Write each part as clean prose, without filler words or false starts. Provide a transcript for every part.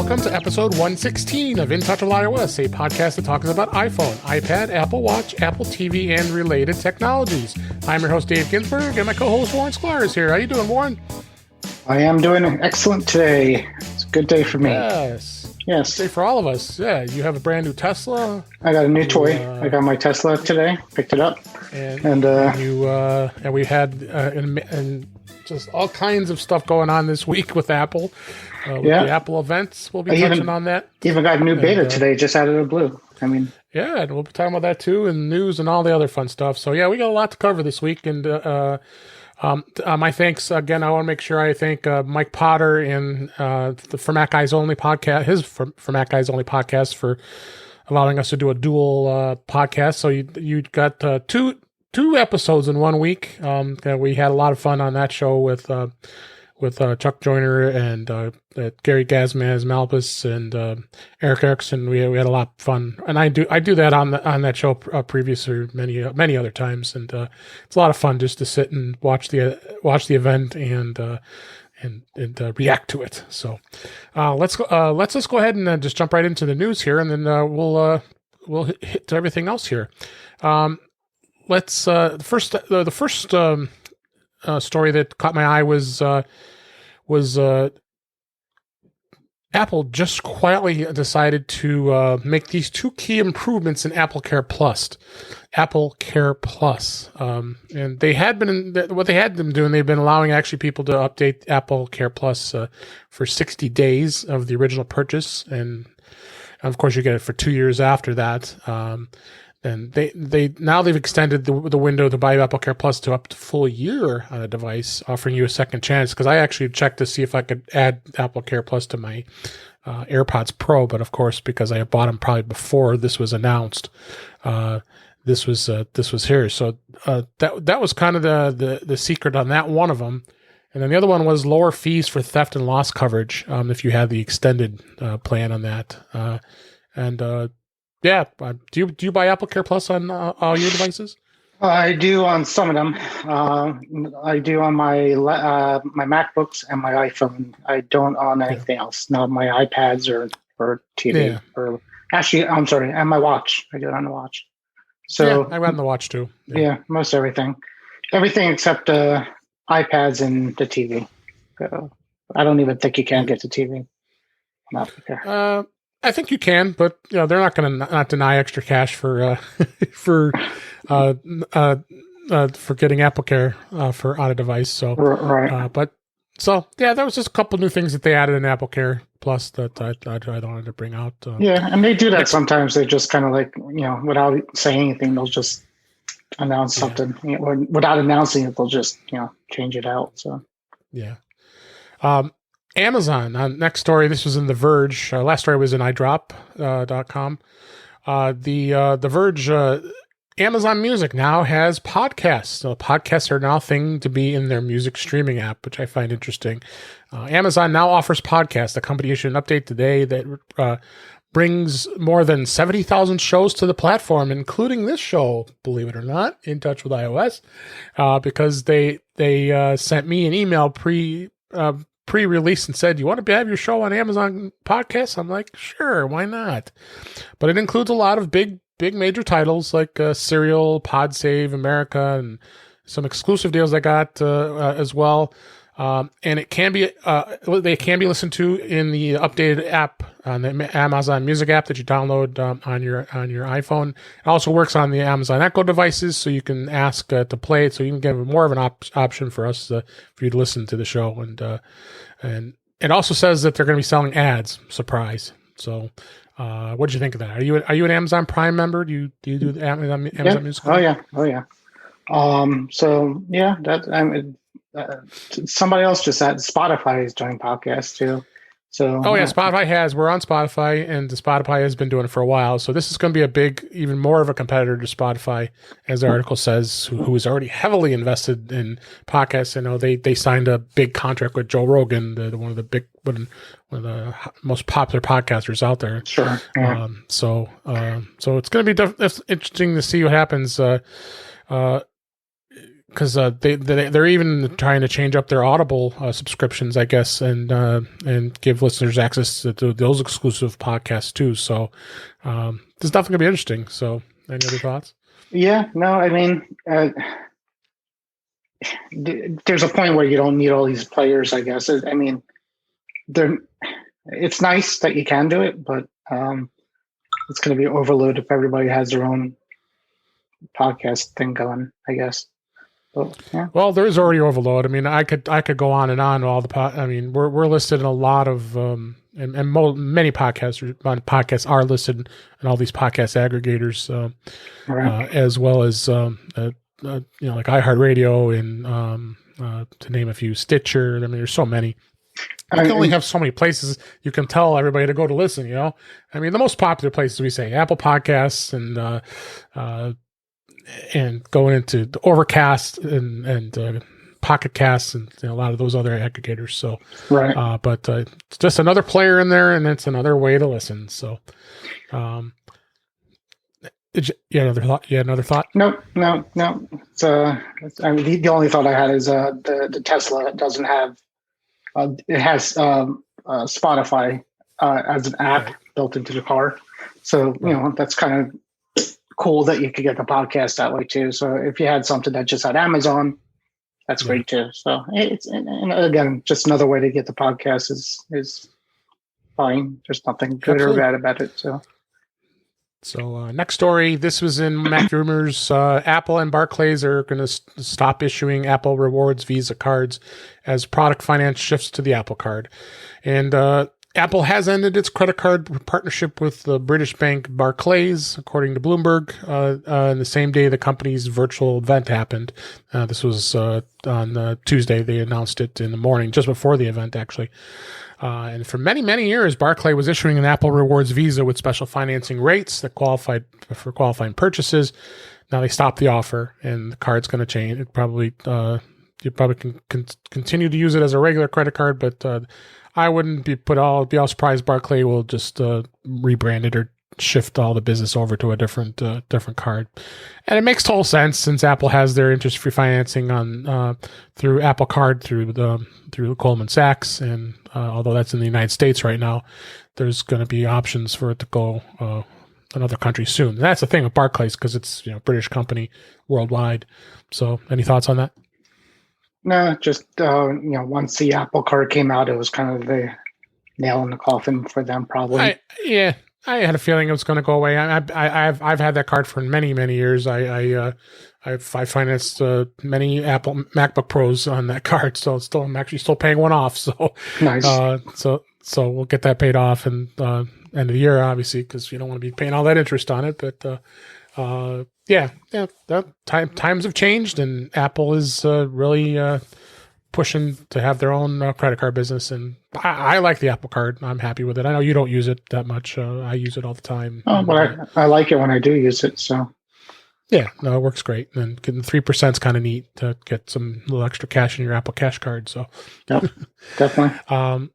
welcome to episode 116 of In Touch with iOS, a podcast that talks about iPhone, iPad, Apple Watch, Apple TV, and related technologies. I'm your host, Dave Ginsburg, and my co-host, Warren Sklar, is here. How you doing, Warren? I am doing excellent today. It's a good day for me. Yes. Yes. Good day for all of us. Yeah, you have a brand new Tesla. I got a new toy. I got my Tesla today. Picked it up. And we had and just all kinds of stuff going on this week with Apple. With the Apple events. We'll be touching on that. Even got a new beta today, just out of the blue. I mean, yeah, and we'll be talking about that too, and news and all the other fun stuff. So yeah, we got a lot to cover this week, and my thanks again. I want to make sure I thank Mike Potter and the For Mac Guys Only podcast, For Mac Guys Only podcast, for allowing us to do a dual podcast. So you got two episodes in 1 week. We had a lot of fun on that show with Chuck Joyner and Gary Gazmaz Malbus and Eric Erickson. We had a lot of fun, and I do that on that show previously many other times, and it's a lot of fun just to sit and watch the event and react to it. So let's just go ahead and just jump right into the news here, and then we'll hit to everything else here. The first story that caught my eye was Apple just quietly decided to make these two key improvements in Apple Care Plus. And they had what they had them doing. They've been allowing actually people to update Apple Care Plus for 60 days of the original purchase, and of course you get it for 2 years after that. And they've extended the window to buy Apple Care Plus to up to full year on a device, offering you a second chance. Because I actually checked to see if I could add Apple Care Plus to my Airpods Pro, but of course, because I bought them probably before this was announced, this was here. So that was kind of the secret on that one of them. And then the other one was lower fees for theft and loss coverage if you had the extended plan on that. Yeah. Do you buy Apple Care Plus on all your devices? I do on some of them. I do on my my MacBooks and my iPhone. I don't on anything else. Not my iPads or TV. Yeah. Or actually, I'm sorry, and my watch. I do it on the watch. So I got on the watch too. Yeah, most everything except iPads and the TV. I don't even think you can get the TV on Apple Care. I think you can, but they're not going to not deny extra cash for getting Apple Care for on a device. So right. That was just a couple new things that they added in Apple Care Plus that I wanted to bring out. And they do that sometimes. They just kind of without saying anything, they'll just announce something. Without announcing it, they'll just change it out. So yeah. Amazon, next story, this was in The Verge. Last story was in iDrop.com. The Verge, Amazon Music now has podcasts. So podcasts are now a thing to be in their music streaming app, which I find interesting. Amazon now offers podcasts. The company issued an update today that brings more than 70,000 shows to the platform, including this show, believe it or not, In Touch with iOS, because they sent me an email pre-release and said, you want to have your show on Amazon Podcasts? I'm like, sure, why not? But it includes a lot of big major titles like Serial, PodSave, America, and some exclusive deals I got as well. And it can be they can be listened to in the updated app, on the Amazon Music app that you download on your iPhone. It also works on the Amazon Echo devices, so you can ask to play it. So you can give more of an option for us for you to listen to the show. And it also says that they're going to be selling ads. Surprise! So, what did you think of that? Are you an Amazon Prime member? Do you do the Amazon Music? Oh yeah. So yeah, that somebody else just said Spotify is doing podcasts too. So Spotify has. We're on Spotify, and Spotify has been doing it for a while. So this is going to be even more of a competitor to Spotify, as the article says, who is already heavily invested in podcasts. I know they signed a big contract with Joe Rogan, one of the most popular podcasters out there. Sure. Yeah. So it's going to be interesting to see what happens. because they're even trying to change up their Audible subscriptions, I guess, and give listeners access to those exclusive podcasts too. So this is definitely gonna be interesting. So, any other thoughts? Yeah, no, I mean, there's a point where you don't need all these players, I guess. I mean, it's nice that you can do it, but it's going to be overload if everybody has their own podcast thing going, I guess. But, yeah. Well, there is already overload. I mean, I could go on and on. All the I mean, we're listed in a lot of many podcasts are listed in all these podcast aggregators, Right. as well as like iHeartRadio and to name a few, Stitcher. I mean, there's so many. You can only have so many places you can tell everybody to go to listen. I mean, the most popular places we say Apple Podcasts and going into the Overcast and Pocket Casts and a lot of those other aggregators. So, right. But it's just another player in there, and it's another way to listen. So, another thought? Yeah, another thought? No. I mean, the only thought I had is the Tesla doesn't have. It has Spotify as an app built into the car, so that's kind of cool that you could get the podcast that way too. So if you had something that just had Amazon, that's great too. So it's and again, just another way to get the podcast is fine. There's nothing good or bad about it. So next story, this was in Mac Rumors. Apple and Barclays are going to stop issuing Apple Rewards Visa cards as product finance shifts to the Apple Card. And Apple has ended its credit card partnership with the British bank Barclays, according to Bloomberg, on the same day the company's virtual event happened. This was on Tuesday. They announced it in the morning, just before the event, actually. And for many, many years, Barclays was issuing an Apple Rewards Visa with special financing rates that qualified for qualifying purchases. Now they stopped the offer, and the card's going to change. It probably you probably can continue to use it as a regular credit card, but I wouldn't be all surprised. Barclays will just rebrand it or shift all the business over to a different card, and it makes total sense since Apple has their interest-free financing on through Apple Card through Goldman Sachs, and although that's in the United States right now, there's going to be options for it to go another country soon. And that's the thing with Barclays because it's British company worldwide. So, any thoughts on that? No, just once the Apple Card came out, it was kind of the nail in the coffin for them, probably. I had a feeling it was going to go away. I've had that card for many years. I financed many Apple MacBook Pros on that card, so I'm actually still paying one off. So nice. So we'll get that paid off and end of the year, obviously, because you don't want to be paying all that interest on it. But times have changed, and Apple is really pushing to have their own credit card business, and I like the Apple Card. I'm happy with it. I know you don't use it that much. I use it all the time. Oh, but I like it when I do use it. So yeah, no, it works great. And getting 3% is kind of neat to get some little extra cash in your Apple Cash card. So yep, definitely.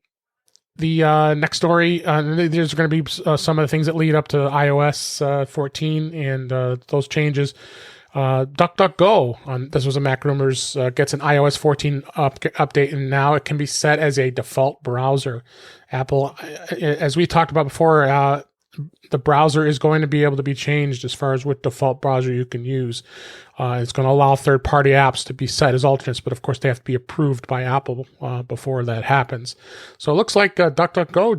The next story, there's going to be some of the things that lead up to iOS 14 and those changes. DuckDuckGo, this was a Mac Rumors, gets an iOS 14 update, and now it can be set as a default browser. Apple, as we talked about before, the browser is going to be able to be changed as far as what default browser you can use. It's going to allow third-party apps to be set as alternates, but of course they have to be approved by Apple before that happens. So it looks like DuckDuckGo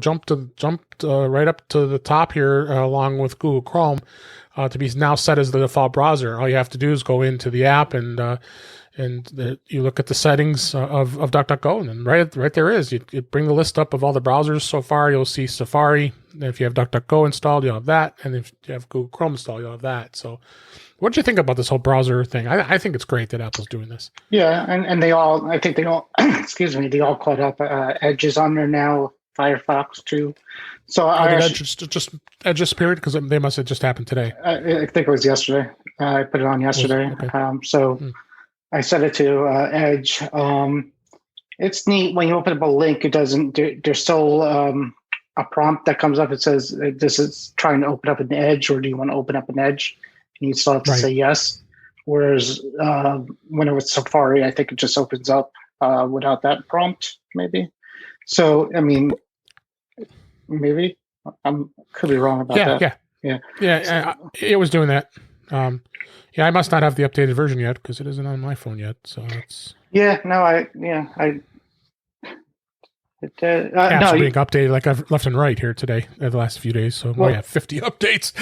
jumped right up to the top here, along with Google Chrome, to be now set as the default browser. All you have to do is go into the app and you look at the settings of DuckDuckGo, and then right there is. You bring the list up of all the browsers so far. You'll see Safari. And if you have DuckDuckGo installed, you'll have that. And if you have Google Chrome installed, you'll have that. So what do you think about this whole browser thing? I think it's great that Apple's doing this. Yeah, and they all, I think they all, excuse me, they all caught up. Edge is on there now, Firefox too. So Edge just disappeared because they must have just happened today. I think it was yesterday. I put it on yesterday. Okay. I set it to Edge. It's neat when you open up a link. It doesn't. There's still a prompt that comes up. It says, "This is trying to open up an Edge, or do you want to open up an Edge?" And you still have to say yes. Whereas when it was Safari, I think it just opens up without that prompt, maybe. So, I mean, maybe could be wrong about that. Yeah. It was doing that. I must not have the updated version yet because it isn't on my phone yet. So it's apps are being updated like I've left and right here today the last few days. So I have 50 updates.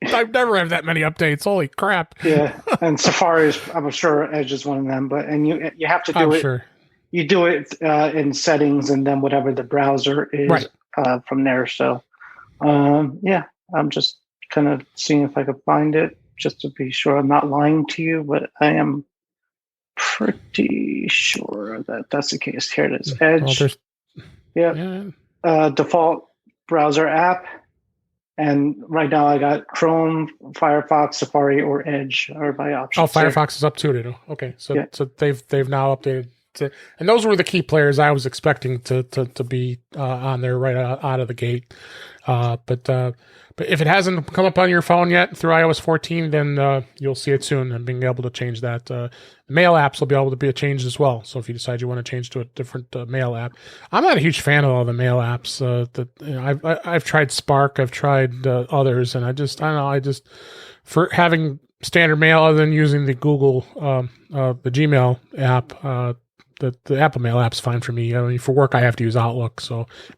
I've never had that many updates. Holy crap! Yeah, and Safari is, I'm sure Edge is one of them. But you have to do it. Sure. You do it in settings and then whatever the browser is from there. So I'm just kind of seeing if I can find it just to be sure I'm not lying to you, but I am pretty sure that that's the case. Here it is. Edge. Default browser app. And right now I got Chrome, Firefox, Safari, or Edge are my options. Oh, Firefox is up too. Okay. So they've now updated and those were the key players I was expecting to be on there right out of the gate. But if it hasn't come up on your phone yet through iOS 14, then you'll see it soon and being able to change that. The mail apps will be able to be changed as well. So if you decide you want to change to a different mail app, I'm not a huge fan of all the mail apps. I've tried Spark, I've tried others, and I don't know. For having standard mail other than using the Google, the Gmail app, the Apple Mail app's fine for me. I mean, for work, I have to use Outlook.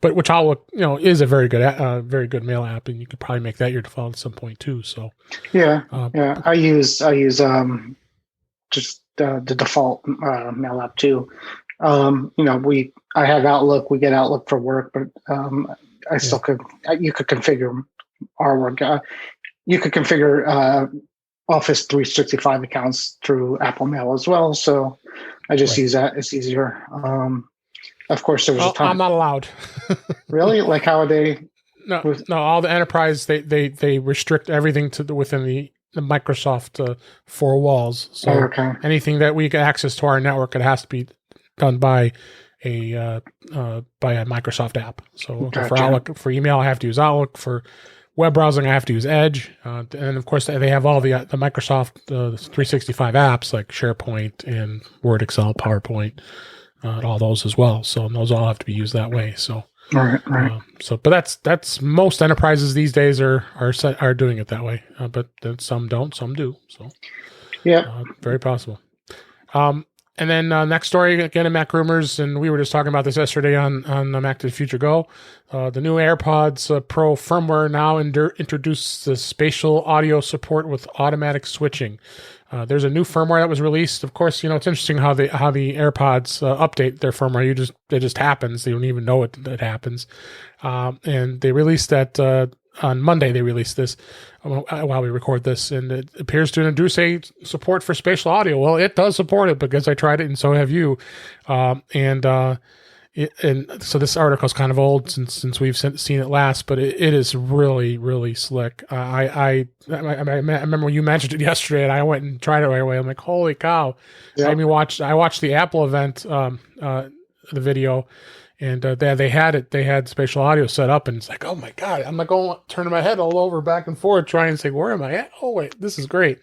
But which Outlook, is a very good mail app, and you could probably make that your default at some point too. So I use just the default mail app too. I have Outlook. We get Outlook for work, but I still could. You could configure our work. You could configure Office 365 accounts through Apple Mail as well. So I just use that. It's easier. Of course, there was a time. I'm not allowed. Really? Like how are they? No. All the enterprise they restrict everything to within the Microsoft four walls. So anything that we get access to our network, it has to be done by a Microsoft app. So for Outlook, for email, I have to use Outlook. For web browsing, I have to use Edge, and of course they have all the Microsoft 365 apps like SharePoint and Word, Excel, PowerPoint, all those as well. So those all have to be used that way. So right. But that's most enterprises these days are doing it that way. But then some don't, some do. So very possible. And then next story, again in Mac Rumors, and we were just talking about this yesterday on Mac to the Future Go. The new AirPods Pro firmware now introduces spatial audio support with automatic switching. There's a new firmware that was released. Of course, it's interesting how the AirPods update their firmware. It just happens. They don't even know it happens. And they released that on Monday. They released this while we record this, and it appears to introduce a support for spatial audio. Well, it does support it because I tried it, and so have you. And so this article is kind of old since we've seen it last, but it is really, really slick. I remember when you mentioned it yesterday, and I went and tried it right away. I'm like, holy cow! Yeah. I watched the Apple event, the video. And they had spatial audio set up, and it's like, oh my god! I'm like turning my head all over back and forth, trying to say, where am I at? Oh wait, this is great.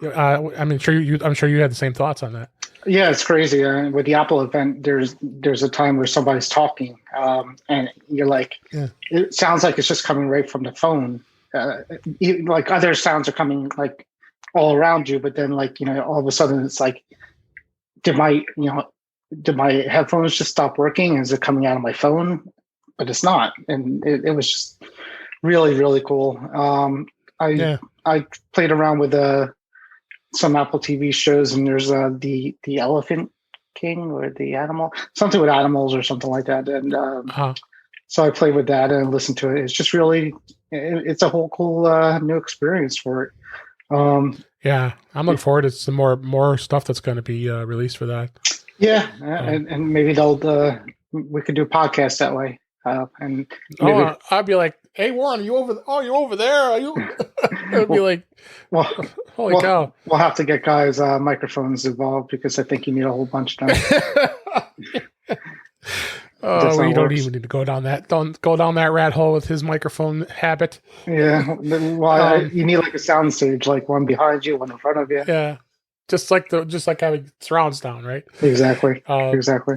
I'm sure you had the same thoughts on that. Yeah, it's crazy. With the Apple event, there's a time where somebody's talking, and you're like, it sounds like it's just coming right from the phone. Like other sounds are coming like all around you, but then all of a sudden it's like, did my headphones just stop working? Is it coming out of my phone? But it's not. And it was just really, really cool. I played around with some Apple TV shows, and there's the Elephant King or the animal, something with animals or something like that. And so I played with that and listened to it. It's just really, it's a whole cool new experience for it. I'm looking forward to some more stuff that's going to be released for that. Yeah, and maybe we could do a podcast that way. And maybe, I'd be like, "Hey, Warren, are you over? Oh, you're over there? Are you?" It'd be like, "Holy cow!" We'll have to get guys' microphones involved because I think you need a whole bunch of them. We don't even need to go down that. Don't go down that rat hole with his microphone habit. Yeah, well, you need like a sound stage, like one behind you, one in front of you. Yeah. just like having surround sound, right? Exactly. Uh, Exactly.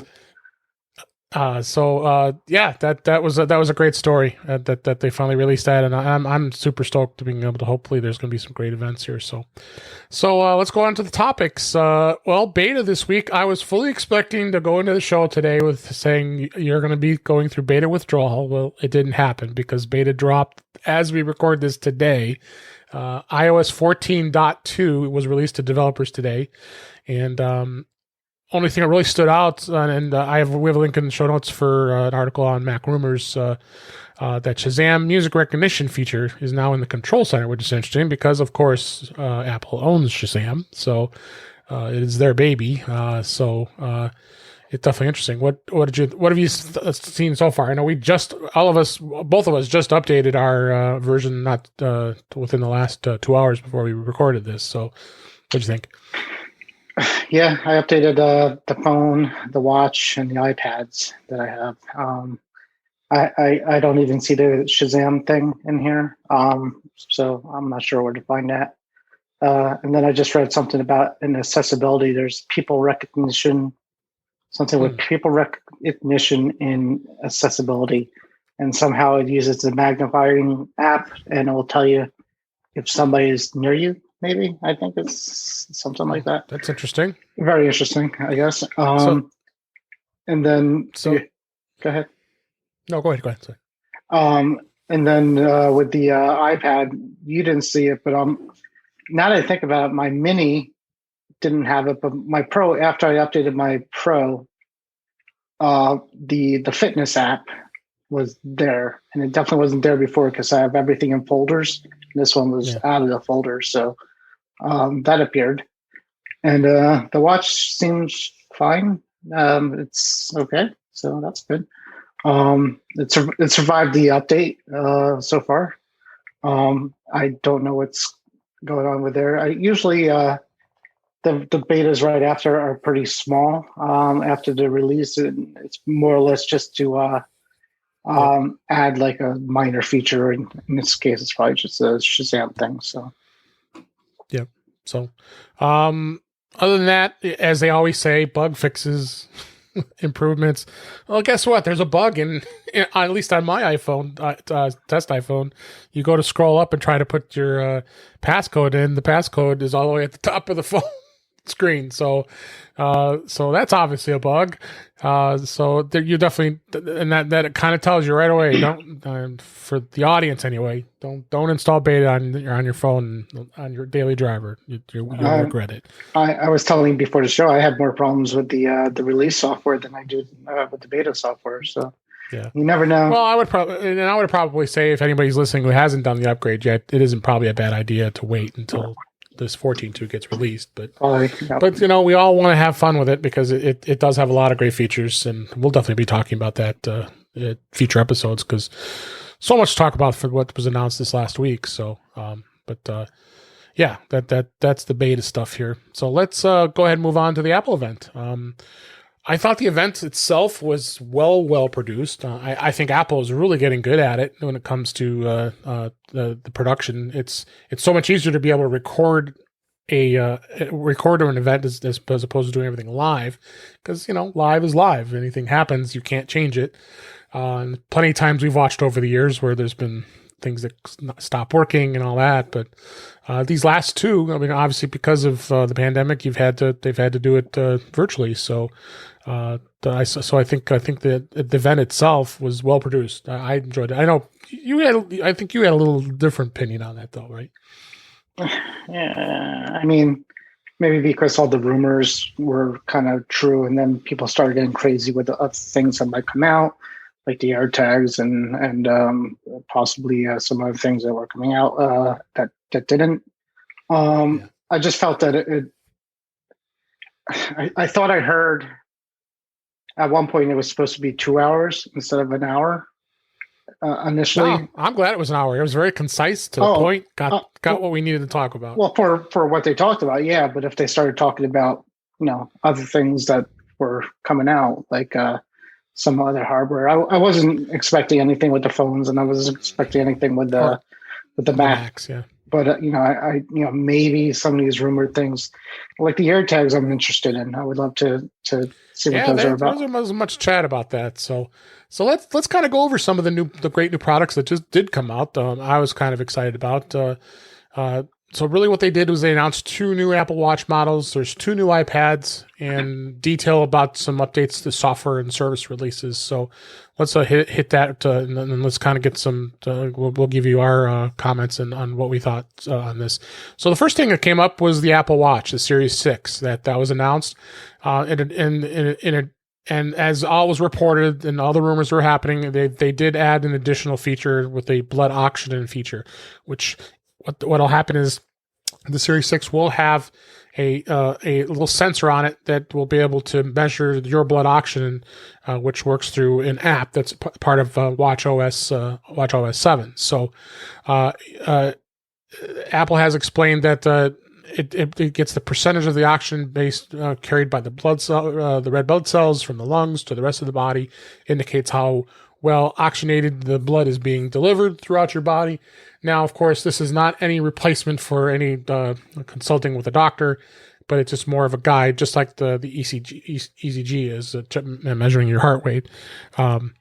Yeah, that was a great story that they finally released that, and I'm super stoked to being able to. Hopefully, there's going to be some great events here. So let's go on to the topics. Well, beta this week. I was fully expecting to go into the show today with saying you're going to be going through beta withdrawal. Well, it didn't happen because beta dropped as we record this today. iOS 14.2 was released to developers today, and only thing that really stood out, and we have a link in the show notes for an article on Mac Rumors, that Shazam music recognition feature is now in the Control Center, which is interesting because, of course, Apple owns Shazam, so it is their baby. It's definitely interesting. What have you seen so far? I know both of us just updated our version not within the last 2 hours before we recorded this. So, what'd you think? Yeah, I updated the phone, the watch, and the iPads that I have. I don't even see the Shazam thing in here, so I'm not sure where to find that. And then I just read something about an accessibility. There's people recognition, something with people recognition in accessibility, and somehow it uses the magnifying app, and it will tell you if somebody is near you. Maybe I think it's something like that. That's interesting. Very interesting, I guess. And then go ahead. No, go ahead. Sorry. And then with the iPad, you didn't see it, but now that I think about it, my Mini didn't have it, but my Pro. After I updated my Pro, the fitness app was there, and it definitely wasn't there before because I have everything in folders. This one was out of the folder, so that appeared, and the watch seems fine. It's okay, so that's good. It survived the update so far. I don't know what's going on with there. I usually the betas right after are pretty small. After the release, it's more or less just to add like a minor feature. In this case, it's probably just a Shazam thing. So, yeah. So, other than that, as they always say, bug fixes, improvements. Well, guess what? There's a bug in at least on my iPhone, test iPhone. You go to scroll up and try to put your passcode in. The passcode is all the way at the top of the phone screen. So that's obviously a bug. So there, you definitely, and that kind of tells you right away. Don't for the audience anyway. Don't install beta on your phone on your daily driver. You'll regret it. I was telling you before the show, I had more problems with the release software than I do with the beta software. So yeah, you never know. Well, I would probably say if anybody's listening who hasn't done the upgrade yet, it isn't probably a bad idea to wait until this 14.2 gets released, but we all want to have fun with it because it does have a lot of great features, and we'll definitely be talking about that future episodes because so much to talk about for what was announced this last week. So, that's the beta stuff here. So let's go ahead and move on to the Apple event. I thought the event itself was well produced. I think Apple is really getting good at it when it comes to the production. It's so much easier to be able to record an event as opposed to doing everything live, because live is live. Anything happens, you can't change it. And plenty of times we've watched over the years where there's been things that stop working and all that, but these last two, I mean, obviously because of the pandemic, they've had to do it virtually. So, I think the event itself was well produced. I enjoyed it. I know I think you had a little different opinion on that, though, right? Yeah, I mean, maybe because all the rumors were kind of true, and then people started getting crazy with the other things that might come out, like the AirTags and possibly some other things that were coming out that didn't. I just felt that I thought I heard at one point it was supposed to be 2 hours instead of an hour initially. Wow, I'm glad it was an hour. It was very concise, to the point. Got what we needed to talk about. Well, for what they talked about, yeah. But if they started talking about other things that were coming out, like some other hardware, I wasn't expecting anything with the phones, and I wasn't expecting anything with the Macs. but maybe some of these rumored things, like the AirTags, I'm interested in. I would love to see what those are about. There was much chat about that. So let's kind of go over some of the great new products that just did come out. I was kind of excited about. So really what they did was they announced 2 new Apple Watch models. There's 2 new iPads and detail about some updates to software and service releases. So let's hit that and then let's kind of get some, we'll give you our comments on what we thought on this. So the first thing that came up was the Apple Watch, the Series 6 that was announced. And as all was reported and all the rumors were happening, they did add an additional feature with a blood oxygen feature, which what'll happen is the Series 6 will have a little sensor on it that will be able to measure your blood oxygen, which works through an app that's part of Watch OS 7. So Apple has explained that it gets the percentage of the oxygen based carried by the blood cell, the red blood cells from the lungs to the rest of the body, indicates how well oxygenated the blood is being delivered throughout your body. Now, of course, this is not any replacement for any consulting with a doctor, but it's just more of a guide, just like the ECG is measuring your heart rate, and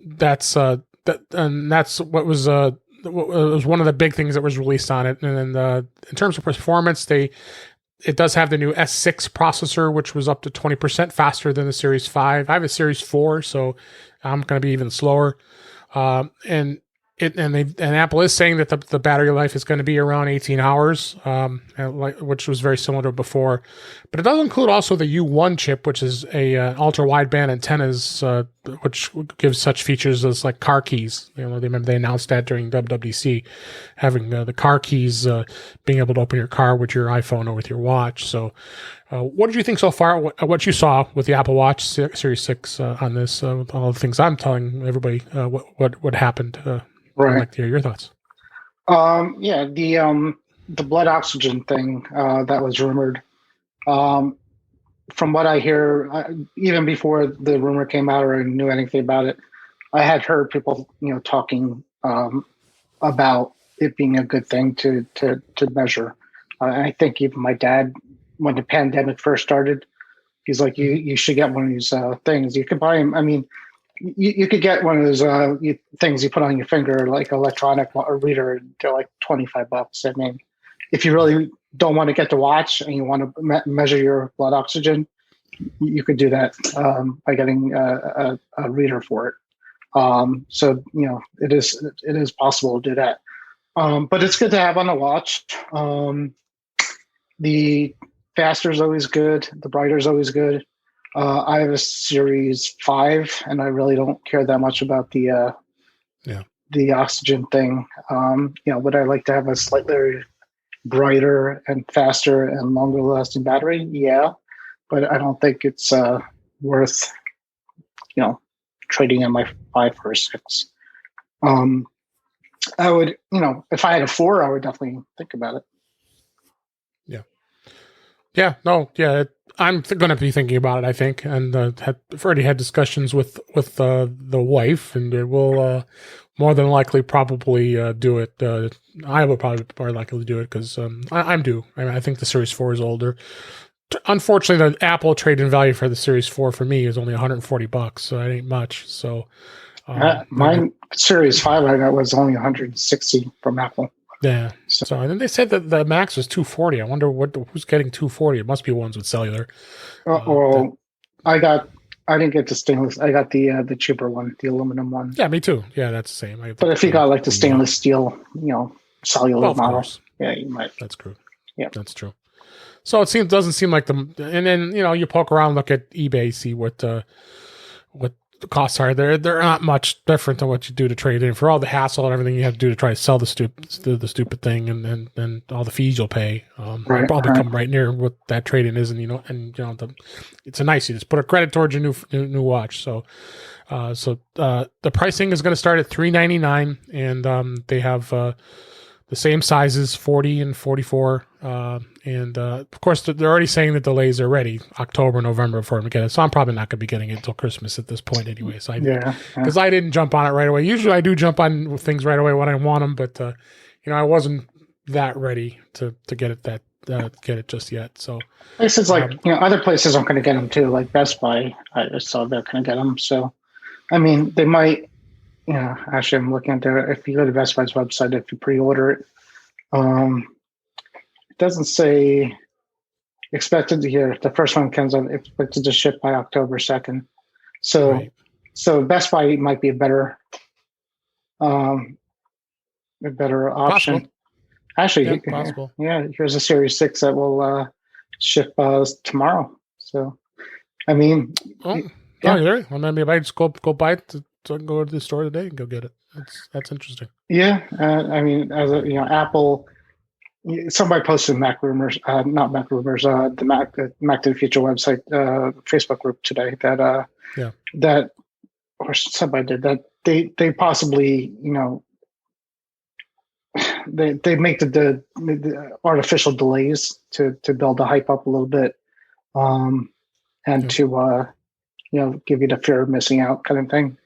that's what was one of the big things that was released on it. And then in terms of performance, it does have the new S6 processor, which was up to 20% faster than the Series 5. I have a Series 4, so I'm going to be even slower. And Apple is saying that the battery life is going to be around 18 hours, which was very similar to before. But it does include also the U1 chip, which is a ultra wideband antennas, which gives such features as like car keys. They announced that during WWDC, having the car keys, being able to open your car with your iPhone or with your watch. So, what did you think so far? What you saw with the Apple Watch Series 6 on this? With all the things I'm telling everybody, what happened? Right. I'd like to hear your thoughts. The blood oxygen thing that was rumored. From what I hear, even before the rumor came out or I knew anything about it, I had heard people, talking about it being a good thing to measure. I think even my dad, when the pandemic first started, he's like, you should get one of these things. You can buy them. I mean, you could get one of those things you put on your finger, like electronic reader. They're like $25. I mean, if you really don't want to get the watch and you want to measure your blood oxygen, you could do that by getting a reader for it. So it is possible to do that. But it's good to have on the watch. The faster is always good. The brighter is always good. I have a Series 5, and I really don't care that much about the oxygen thing. Would I like to have a slightly brighter and faster and longer lasting battery? Yeah, but I don't think it's worth trading in my 5 for a 6. I would, if I had a 4, I would definitely think about it. I'm going to be thinking about it, I think, and I've already had discussions with the wife, and we'll more than likely probably do it. I will probably more likely do it because I'm due. I mean, I think the Series 4 is older. Unfortunately, the Apple trade-in value for the Series 4 for me is only $140, so that ain't much. So mine Series 5 I got was only $160 from Apple. Yeah. So and then they said that the max was $240. I wonder who's getting $240. It must be ones with cellular. I didn't get the stainless. I got the cheaper one, the aluminum one. Yeah, me too. Yeah, that's the same. But if you got like the stainless steel, cellular model, yeah, you might. That's true. Yeah, that's true. So it doesn't seem like and then you poke around, look at eBay, see what the costs are. They're not much different than what you do to trade in for all the hassle and everything you have to do to try to sell the stupid thing and all the fees you'll pay. It'll probably come right near what that trade in is, and it's a nice. You just put a credit towards your new watch. So the pricing is going to start at $399, and they have the same sizes, 40 and 44. And of course, they're already saying the delays are ready, October, November before we get it. So I'm probably not going to be getting it until Christmas at this point anyway. So because I didn't jump on it right away. Usually I do jump on things right away when I want them, but I wasn't that ready to get it just yet. So places like other places are going to get them too, like Best Buy. I just saw they're going to get them. So I mean, they might. Actually, I'm looking at there. If you go to Best Buy's website, if you pre-order it, it doesn't say expected to hear. The first one comes on expected to ship by October 2nd. So, right. so Best Buy might be a better option. Possible. Actually, possible. Yeah. Here's a Series 6 that will ship tomorrow. So, I mean, well, maybe I just go buy it. So I can go to the store today and go get it. That's interesting. Yeah, I mean, as Apple, somebody posted Mac Rumors, not Mac Rumors, the Mac to the Future website, Facebook group today that or somebody did that. They possibly they make the artificial delays to build the hype up a little bit, and to give you the fear of missing out kind of thing.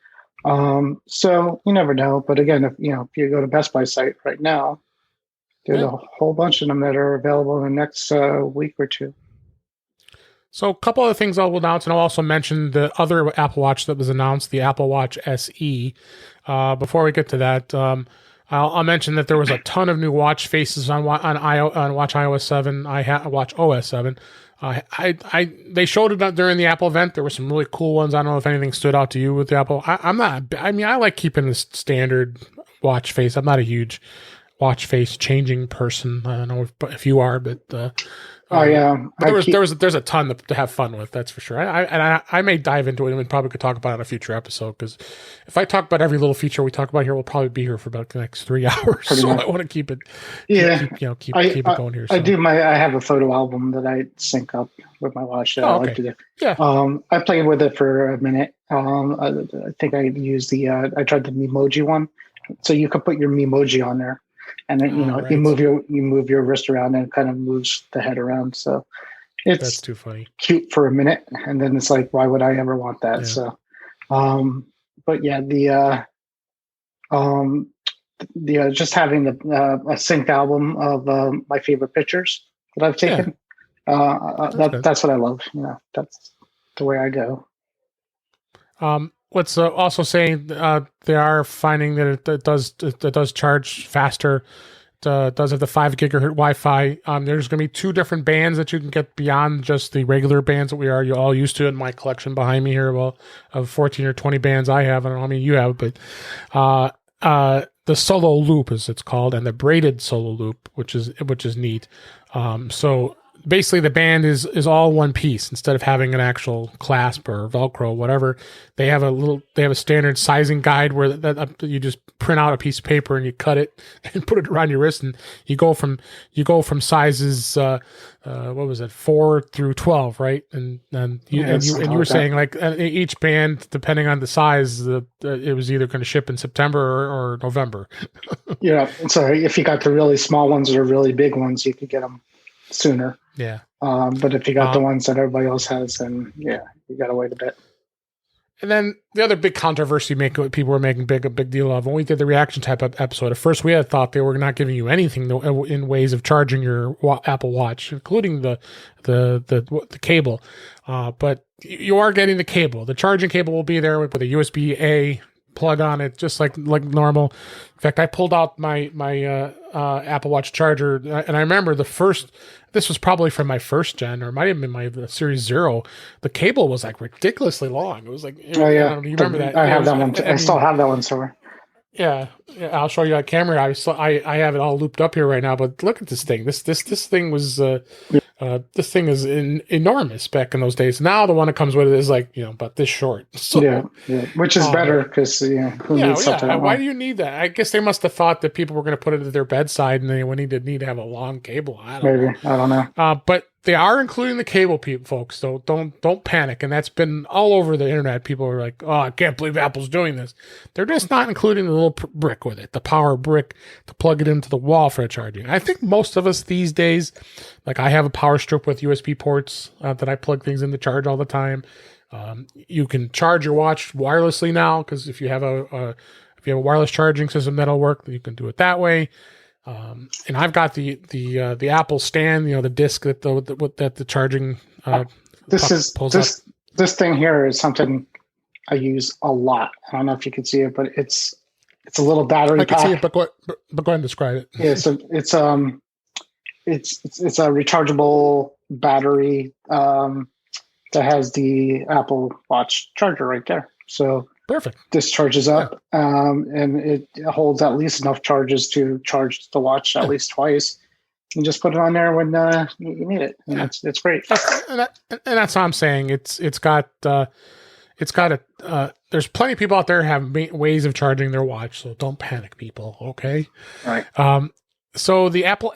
So you never know. But again, if you go to Best Buy site right now, there's a whole bunch of them that are available in the next week or two. So a couple other things I'll announce, and I'll also mention the other Apple Watch that was announced, the Apple Watch SE. Before we get to that, I'll mention that there was a ton of new watch faces on Watch iOS 7, Watch OS 7. They showed it during the Apple event. There were some really cool ones. I don't know if anything stood out to you with the Apple. I like keeping the standard watch face. I'm not a huge watch face changing person. I don't know if you are, but there's a ton to have fun with. That's for sure. I may dive into it, and we probably could talk about it in a future episode, because if I talk about every little feature we talk about here, we'll probably be here for about the next 3 hours. So I want to keep it. Keep it going here. So. I have a photo album that I sync up with my watch. I like to do. Yeah. I played with it for a minute. I think I used I tried the Memoji one, so you could put your Memoji on there. And then you move your wrist around, and it kind of moves the head around. So that's too funny. Cute for a minute, and then it's like, why would I ever want that? Yeah. So, but yeah, the just having a synced album of my favorite pictures that I've taken. That's what I love. That's the way I go. What's also saying they are finding that it does charge faster. It does have the 5 gigahertz Wi-Fi. There's going to be 2 different bands that you can get beyond just the regular bands that we are all used to in my collection behind me here. Well, of 14 or 20 bands I have. I don't know how many you have, but the solo loop, as it's called, and the braided solo loop, which is neat. So basically the band is all one piece. Instead of having an actual clasp or Velcro, whatever, they have a standard sizing guide where that you just print out a piece of paper and you cut it and put it around your wrist, and you go from sizes what was it, 4 through 12, right? And you were saying like each band, depending on the size, it was either going to ship in September or November. Yeah, so if you got the really small ones or really big ones, you could get them sooner. Yeah. But if you got the ones that everybody else has, then you got to wait a bit. And then the other big controversy people were making a big deal of when we did the reaction type of episode. At first, we had thought they were not giving you anything in ways of charging your Apple Watch, including the cable. But you are getting the cable. The charging cable will be there with a USB-A plug on it, just like normal. In fact, I pulled out my Apple Watch charger, and I remember this was probably from my first gen, or it might have been my Series 0. The cable was like ridiculously long. It was like, oh yeah, you remember that? I have that one. I still have that one somewhere. Yeah, I'll show you on camera. I have it all looped up here right now. But look at this thing. This thing was this thing is enormous back in those days. Now the one that comes with it is like about this short. So, yeah, which is better because who needs something? Why do you need that? I guess they must have thought that people were going to put it at their bedside and they would need to have a long cable. I don't know. But they are including the cable, folks. So don't panic. And that's been all over the internet. People are like, "Oh, I can't believe Apple's doing this." They're just not including the little brick with it, the power brick to plug it into the wall for charging. I think most of us these days, like I have a power strip with USB ports that I plug things in to charge all the time. You can charge your watch wirelessly now because if you have a wireless charging system, that'll work. You can do it that way. And I've got the Apple stand, the disc that the charging this thing here is something I use a lot. I don't know if you can see it, but it's a little battery pack. I can see it, but go ahead and describe it. Yeah, so it's a rechargeable battery that has the Apple Watch charger right there. So perfect. This charges up, and it holds at least enough charges to charge the watch at least twice. You just put it on there when you need it, and it's great. And that's what I'm saying. It's got there's plenty of people out there have ways of charging their watch, so don't panic, people. Okay. Right. So the Apple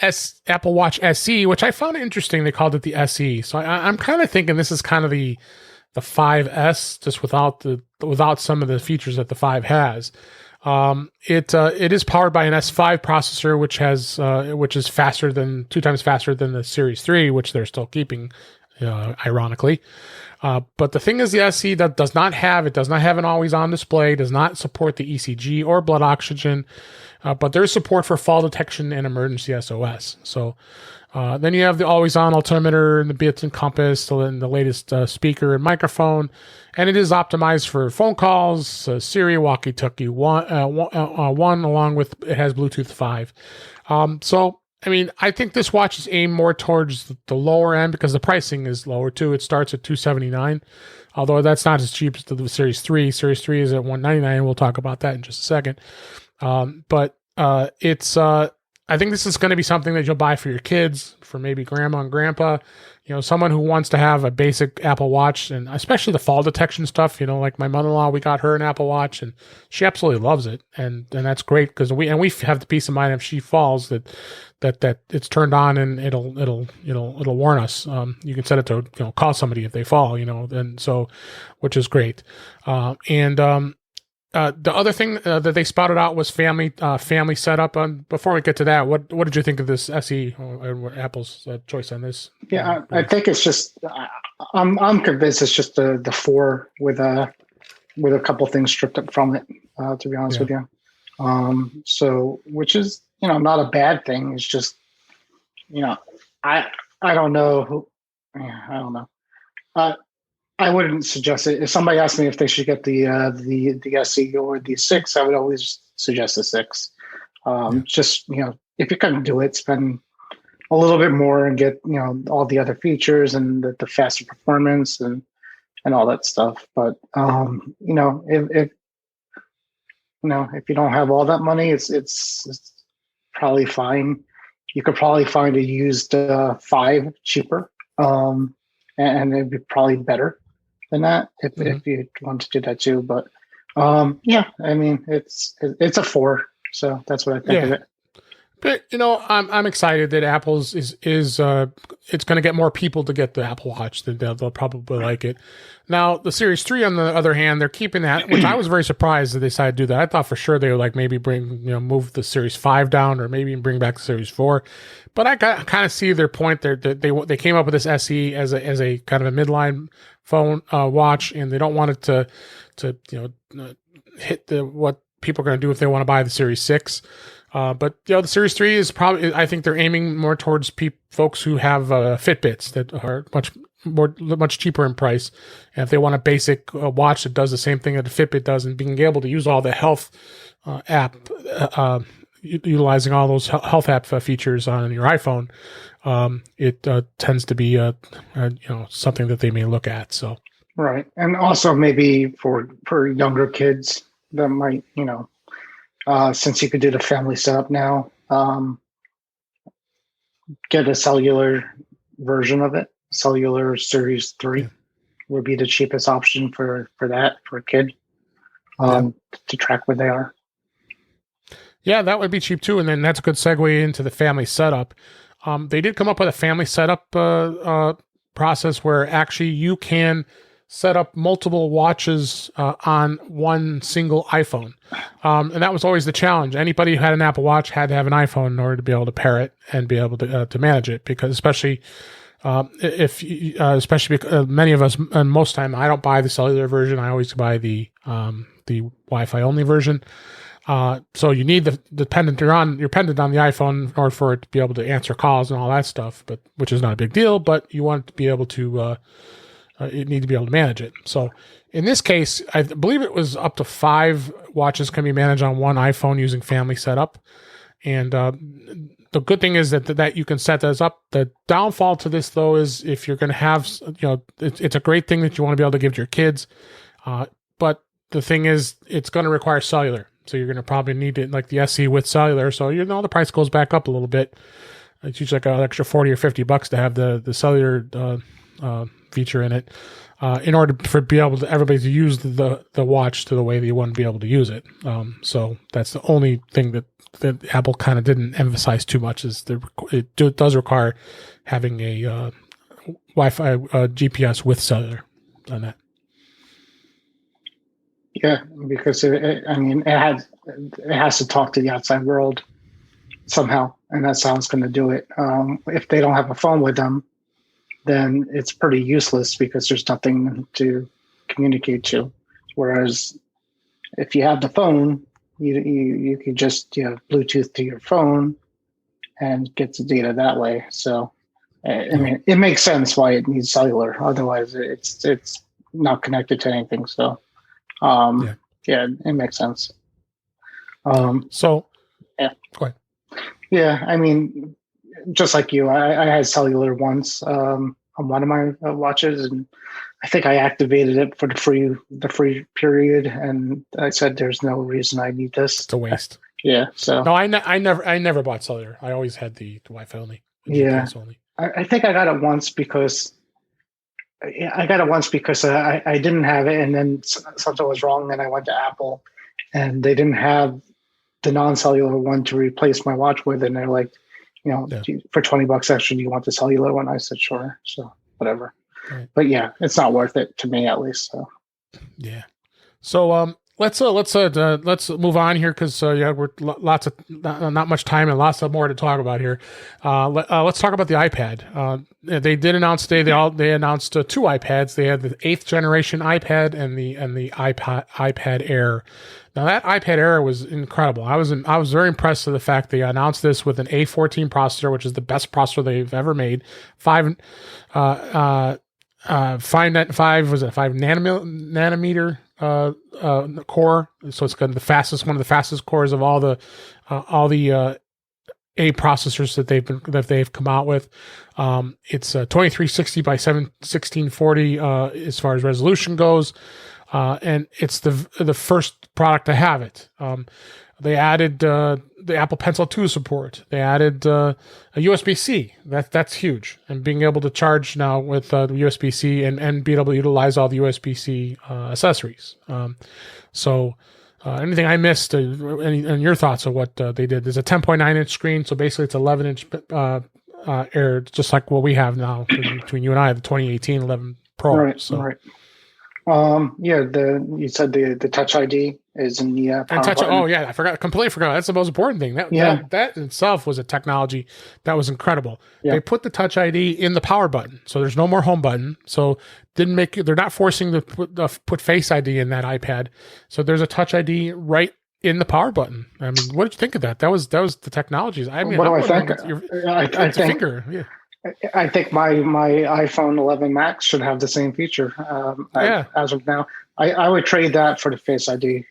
Watch SE, which I found interesting, they called it the SE. So I'm kind of thinking this is kind of the 5S, just without some of the features that the 5 has. It is powered by an S5 processor, which is two times faster than the Series 3, which they're still keeping, ironically. But the thing is, the SE that does not have an always-on display, does not support the ECG or blood oxygen, but there is support for fall detection and emergency SOS. So then you have the always-on altimeter and the built-in compass, and the latest speaker and microphone, and it is optimized for phone calls, Siri, walkie-talkie one, along with it has Bluetooth 5. So I mean, I think this watch is aimed more towards the lower end because the pricing is lower too. It starts at $279, although that's not as cheap as the Series 3. Series 3 is at $199. We'll talk about that in just a second. But I think this is going to be something that you'll buy for your kids, for maybe grandma and grandpa, someone who wants to have a basic Apple Watch, and especially the fall detection stuff. Like my mother-in-law, we got her an Apple Watch, and she absolutely loves it, and that's great because we have the peace of mind if she falls that it's turned on and it'll warn us. You can set it to call somebody if they fall, and so, which is great. The other thing that they spotted out was family setup. Before we get to that, what did you think of this SE or Apple's choice on this? Yeah, I think it's just I'm convinced it's just the 4 with a couple things stripped up from it. To be honest with you, so which is not a bad thing. It's just I don't know I don't know. I wouldn't suggest it. If somebody asked me if they should get the SE or the 6, I would always suggest the 6. Just if you're going to do it, spend a little bit more and get all the other features and the faster performance and all that stuff. But if you don't have all that money, it's probably fine. You could probably find a used 5 cheaper, and it'd be probably better than that if you want to do that too. But I mean it's a 4, so that's what I think of it. But I'm excited that Apple's is it's going to get more people to get the Apple Watch. They'll probably like it. Now the Series 3, on the other hand, they're keeping that, which I was very surprised that they decided to do that. I thought for sure they would maybe bring move the Series 5 down, or maybe bring back the Series 4. But I kind of see their point there. They came up with this SE as a kind of a midline phone watch, and they don't want it to hit what people are going to do if they want to buy the Series 6. But the Series 3 is probably, I think they're aiming more towards folks who have Fitbits that are much cheaper in price. And if they want a basic watch that does the same thing that a Fitbit does, and being able to use all the health app, utilizing all those health app features on your iPhone, it tends to be something that they may look at. So right, and also maybe for younger kids that might since you could do the family setup now, get a cellular version of it. Cellular Series 3 would be the cheapest option for that, for a kid, to track where they are. Yeah, that would be cheap too. And then that's a good segue into the family setup. They did come up with a family setup process where actually you can set up multiple watches on one single iPhone. And that was always the challenge. Anybody who had an Apple Watch had to have an iPhone in order to be able to pair it and be able to manage it, because especially because many of us, and most time, I don't buy the cellular version. I always buy the Wi-Fi only version. So you need you're dependent on the iPhone in order for it to be able to answer calls and all that stuff, but which is not a big deal, but you want it to be able to, you need to be able to manage it. So in this case, I believe it was up to 5 watches can be managed on one iPhone using family setup. And the good thing is that you can set those up. The downfall to this, though, is if you're going to have, it's a great thing that you want to be able to give to your kids. But the thing is, it's going to require cellular. So you're going to probably need it like the SE with cellular. So, the price goes back up a little bit. It's usually like an extra $40 or $50 to have the cellular feature in it. In order for be able to everybody to use the watch to the way that you want to be able to use it. So that's the only thing that Apple kind of didn't emphasize too much is it does require having a Wi-Fi GPS with cellular on that. Yeah, because it has to talk to the outside world somehow, and that's how it's going to do it. If they don't have a phone with them, then it's pretty useless because there's nothing to communicate to. Whereas if you have the phone, you can just Bluetooth to your phone and get the data that way. So I mean, it makes sense why it needs cellular. Otherwise, it's not connected to anything. So yeah, it makes sense. So yeah, go ahead. Yeah, I mean, just like you, I had cellular once on one of my watches, and I think I activated it for the free period, and I said, "There's no reason I need this. It's a waste." Yeah. So no, I never bought cellular. I always had the Wi-Fi only. Yeah, GPS only. I think I got it once because I didn't have it, and then something was wrong, and I went to Apple, and they didn't have the non-cellular one to replace my watch with, and they're like, for $20 extra, do you want the cellular one? I said, sure. So whatever. Right. But yeah, it's not worth it to me, at least. So yeah. So let's move on here because we're not much time and lots of more to talk about here. Let's talk about the iPad. They did announce today they announced 2 iPads. They had the 8th generation iPad and the iPad Air. Now that iPad Air was incredible. I was very impressed with the fact they announced this with an A14 processor, which is the best processor they've ever made. 5 nanometer core. So it's got one of the fastest cores of all the A processors that they've come out with. It's 2360 by 1640 as far as resolution goes. And it's the first product to have it. They added the Apple Pencil 2 support. They added a USB-C. That's huge. And being able to charge now with USB-C and being able to utilize all the USB-C accessories. So anything I missed, and your thoughts of what they did? There's a 10.9-inch screen, so basically it's 11-inch Air, just like what we have now between you and I, the 2018 11 Pro. Right, so. Right. You said the Touch ID is in the power button. Oh yeah, completely forgot. That's the most important thing. That in itself was a technology that was incredible. Yeah. They put the Touch ID in the power button, so there's no more home button. So they're not forcing to put Face ID in that iPad. So there's a Touch ID right in the power button. I mean, what did you think of that? That was the technologies. I mean, what do I think? I think finger. Yeah. I think my iPhone 11 Max should have the same feature. As of now, I would trade that for the Face ID.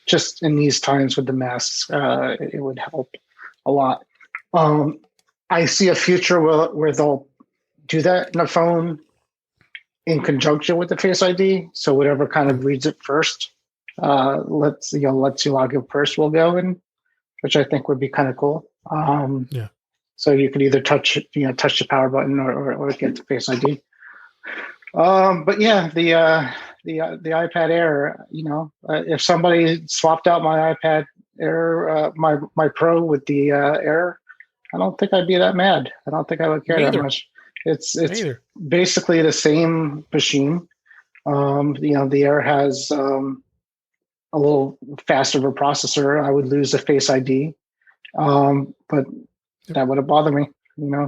Just in these times with the masks, it would help a lot. I see a future where they'll do that in a phone in conjunction with the Face ID. So whatever kind of reads it first, lets you log in first will go in, which I think would be kind of cool. Yeah. So you could either touch the power button or get the Face ID. But yeah, the iPad Air, if somebody swapped out my iPad Air, my Pro with the Air, I don't think I'd be that mad. I don't think I would care that much. It's basically the same machine. The Air has a little faster of a processor. I would lose the Face ID, but that wouldn't bother me,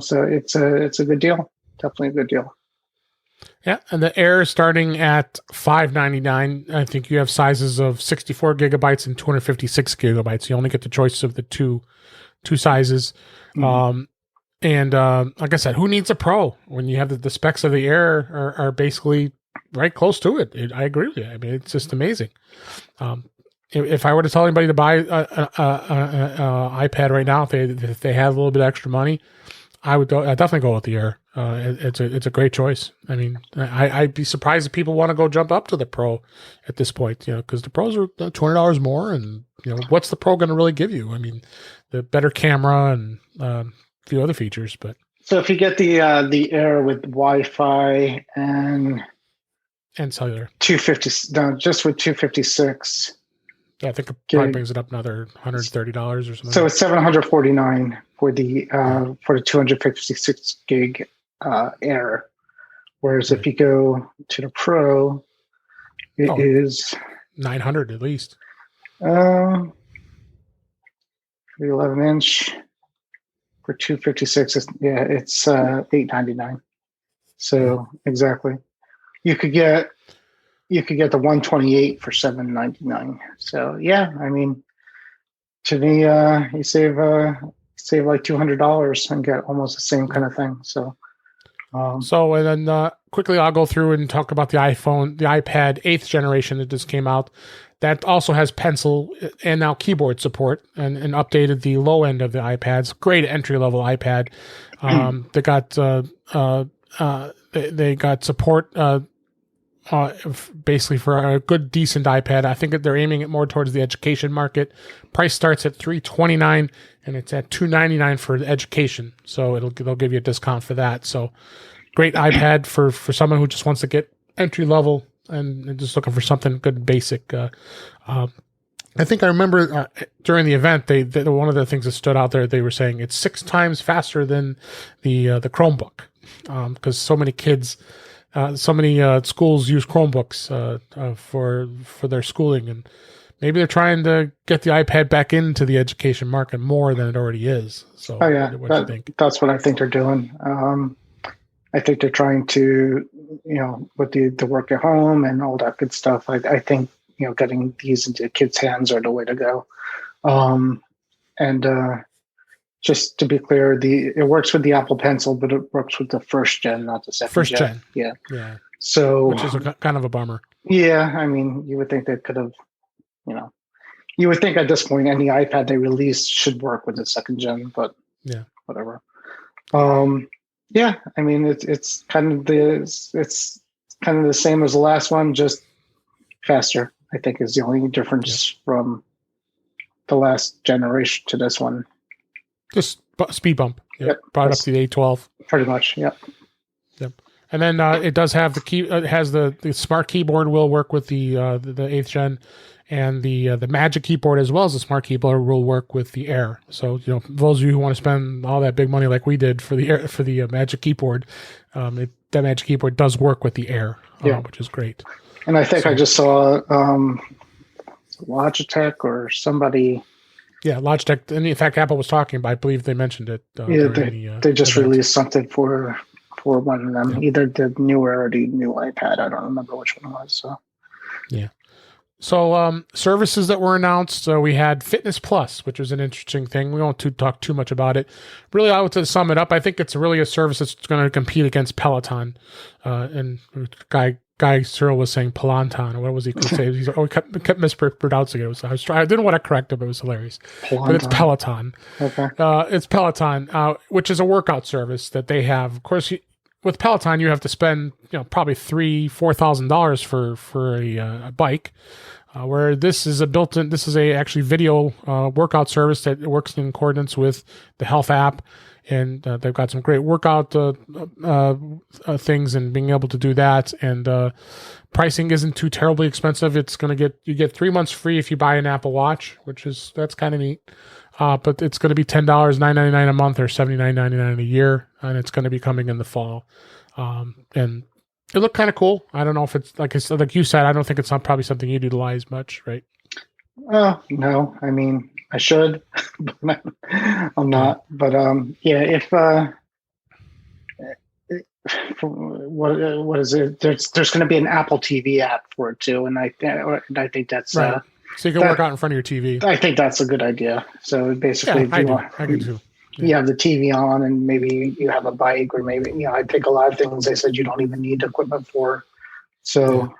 So it's a good deal. Definitely a good deal. Yeah, and the Air is starting at $599. I think you have sizes of 64 gigabytes and 256 gigabytes. You only get the choice of the two sizes. Mhm. And like I said, who needs a Pro when you have the specs of the Air are basically right close to it? I agree with you. I mean, it's just amazing. Um, if I were to tell anybody to buy a iPad right now, if they had a little bit of extra money, I'd definitely go with the Air. It's a great choice. I mean, I'd be surprised if people want to go jump up to the Pro at this point, because the Pros are $200 more, and what's the Pro going to really give you? I mean, the better camera and a few other features, but So if you get the Air with Wi-Fi and cellular, 250, no, just with 256 yeah, I think it probably gig, brings it up another $130 or something. so it's 749 for the 256 gig Air. Whereas if you go to the Pro, it is 900 at least. The 11-inch for 256. It's $899. So exactly, you could get the 128 for $799. So yeah, I mean, to me, you save like $200 and get almost the same kind of thing. So. And then quickly, I'll go through and talk about the iPad 8th generation that just came out. That also has pencil and now keyboard support, and updated the low end of the iPads. Great entry level iPad. They got support basically for a good decent iPad. I think that they're aiming it more towards the education market. Price starts at $329 and it's at $299 for education. So they'll give you a discount for that. So great iPad for someone who just wants to get entry level and just looking for something good and basic. I think I remember during the event, they one of the things that stood out there, they were saying it's 6 times faster than the Chromebook, because so many kids, so many schools use Chromebooks for their schooling, and maybe they're trying to get the iPad back into the education market more than it already is. So, what do you think? That's what I think they're doing. I think they're trying to, with the work at home and all that good stuff. I think getting these into kids' hands are the way to go. And just to be clear, it works with the Apple Pencil, but it works with the first gen, not the second first gen. Yeah. So, which is kind of a bummer. Yeah, I mean, you would think they could have, you would think at this point any iPad they release should work with the second gen, but yeah, whatever. Yeah, I mean, it's kind of the same as the last one, just faster. I think is the only difference from the last generation to this one. Just speed bump. Yep. Brought up to the A12. Pretty much. Yep. And then it does have the key. It has the smart keyboard will work with the 8th gen, and the Magic Keyboard as well as the smart keyboard will work with the Air. So those of you who want to spend all that big money like we did for the Magic Keyboard, that Magic Keyboard does work with the Air, which is great. And I think I just saw Logitech or somebody. Yeah, Logitech. And in fact, Apple was talking about. I believe they mentioned it. They just released something for one of them, either the newer or the new iPad. I don't remember which one it was. So, yeah. So services that were announced. So we had Fitness Plus, which was an interesting thing. We won't talk too much about it. Really, I would sum it up. I think it's really a service that's going to compete against Peloton. And Guy Cyril was saying Peloton, or what was he going to say? He kept mispronouncing it. I didn't want to correct him. It was hilarious. Peloton. But it's Peloton. Okay. It's Peloton, which is a workout service that they have. Of course, with Peloton, you have to spend probably $3,000-$4,000 for a bike. Where this is actually video workout service that works in accordance with the health app. And they've got some great workout things and being able to do that. And pricing isn't too terribly expensive. It's you get 3 months free if you buy an Apple Watch, that's kind of neat. But it's going to be $10, $9.99 a month, or $79.99 a year, and it's going to be coming in the fall. And it looked kind of cool. I don't know if it's like you said. I don't think it's not probably something you'd utilize much, right? No. I mean, I should, but I'm not. But if what is it? There's going to be an Apple TV app for it too, and I think that's Right. So you can work out in front of your TV. I think that's a good idea. So basically, if I can too. Yeah. You have the TV on, and maybe you have a bike, or maybe I think a lot of things they said you don't even need equipment for. So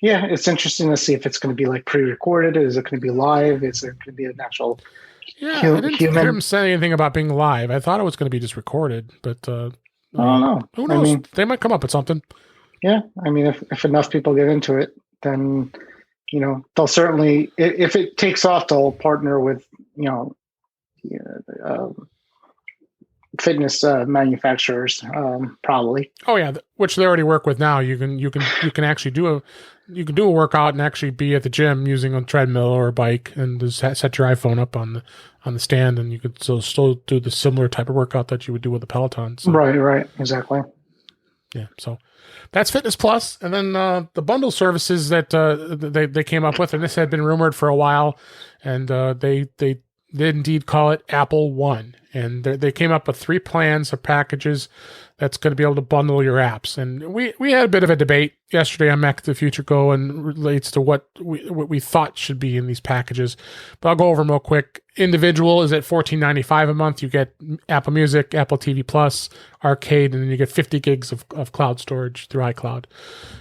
it's interesting to see if it's going to be like pre-recorded. Is it going to be live? Is it going to be an actual I didn't hear him say anything about being live. I thought it was going to be just recorded, but I don't know. Who knows? They might come up with something. Yeah, I mean, if enough people get into it, then they'll certainly. If it takes off, they'll partner with fitness manufacturers, probably. Oh yeah, which they already work with now. You can actually do a workout and actually be at the gym using a treadmill or a bike, and just set your iPhone up on the stand, and you could still do the similar type of workout that you would do with a Peloton. So. Right, exactly. Yeah, so that's Fitness Plus, and then the bundle services that they came up with, and this had been rumored for a while, and they did indeed call it AppleOne, and they came up with 3 plans or packages that's going to be able to bundle your apps. And we had a bit of a debate yesterday on Mac to the Future Go, and relates to what we thought should be in these packages. But I'll go over them real quick. Individual is at $14.95 a month. You get Apple Music, Apple TV Plus, Arcade, and then you get 50 gigs of cloud storage through iCloud.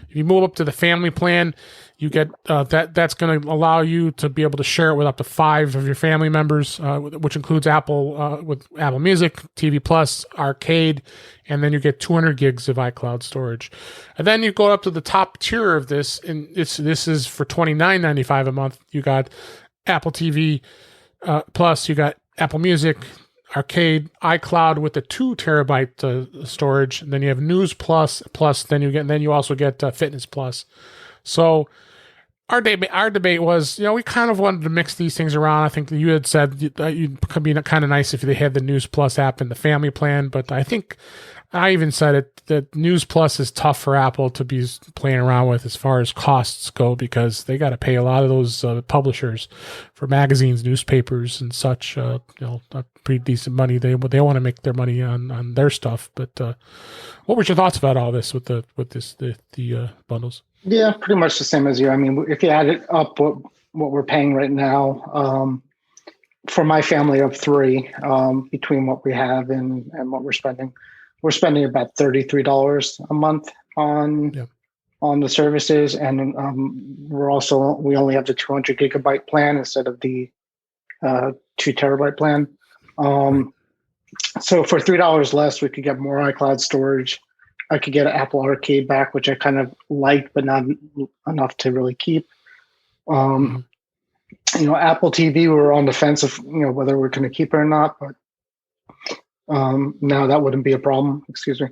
If you move up to the family plan, you get that's going to allow you to be able to share it with up to 5 of your family members, which includes Apple with Apple Music, TV Plus, Arcade, and then you get 200 gigs of iCloud storage. And then you go up to the top tier of this, and this is for $29.95 a month. You got Apple TV Plus, you got Apple Music, Arcade, iCloud with the 2 terabyte storage. And then you have News Plus, then you also get Fitness Plus. So our debate was, we kind of wanted to mix these things around. I think you had said it could be kind of nice if they had the News Plus app in the family plan, but I think I even said it that News Plus is tough for Apple to be playing around with as far as costs go, because they got to pay a lot of those publishers for magazines, newspapers, and such. Pretty decent money. They want to make their money on their stuff. But what were your thoughts about all this with the bundles? Yeah, pretty much the same as you. I mean, if you add it up, what we're paying right now, for my family of 3, between what we have and what we're spending about $33 a month on the services, and we only have the 200 gigabyte plan instead of the 2 terabyte plan. So for $3 less, we could get more iCloud storage. I could get an Apple Arcade back, which I kind of liked, but not enough to really keep. Apple TV, we were on the fence of whether we're going to keep it or not, but now that wouldn't be a problem. Excuse me.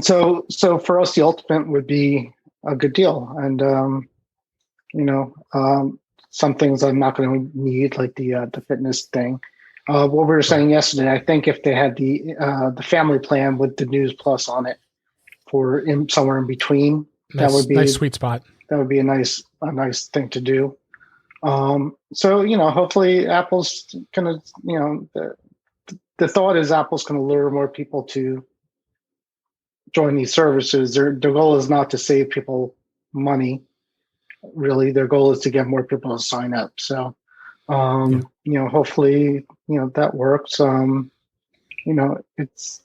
So for us, the ultimate would be a good deal, and some things I'm not going to need, like the fitness thing. What we were saying yesterday, I think if they had the family plan with the News Plus on it for somewhere in between, that would be nice sweet spot. That would be a nice thing to do. So hopefully Apple's gonna the thought is Apple's going to lure more people to join these services. Their goal is not to save people money. Really, their goal is to get more people to sign up. So, hopefully, that works. It's,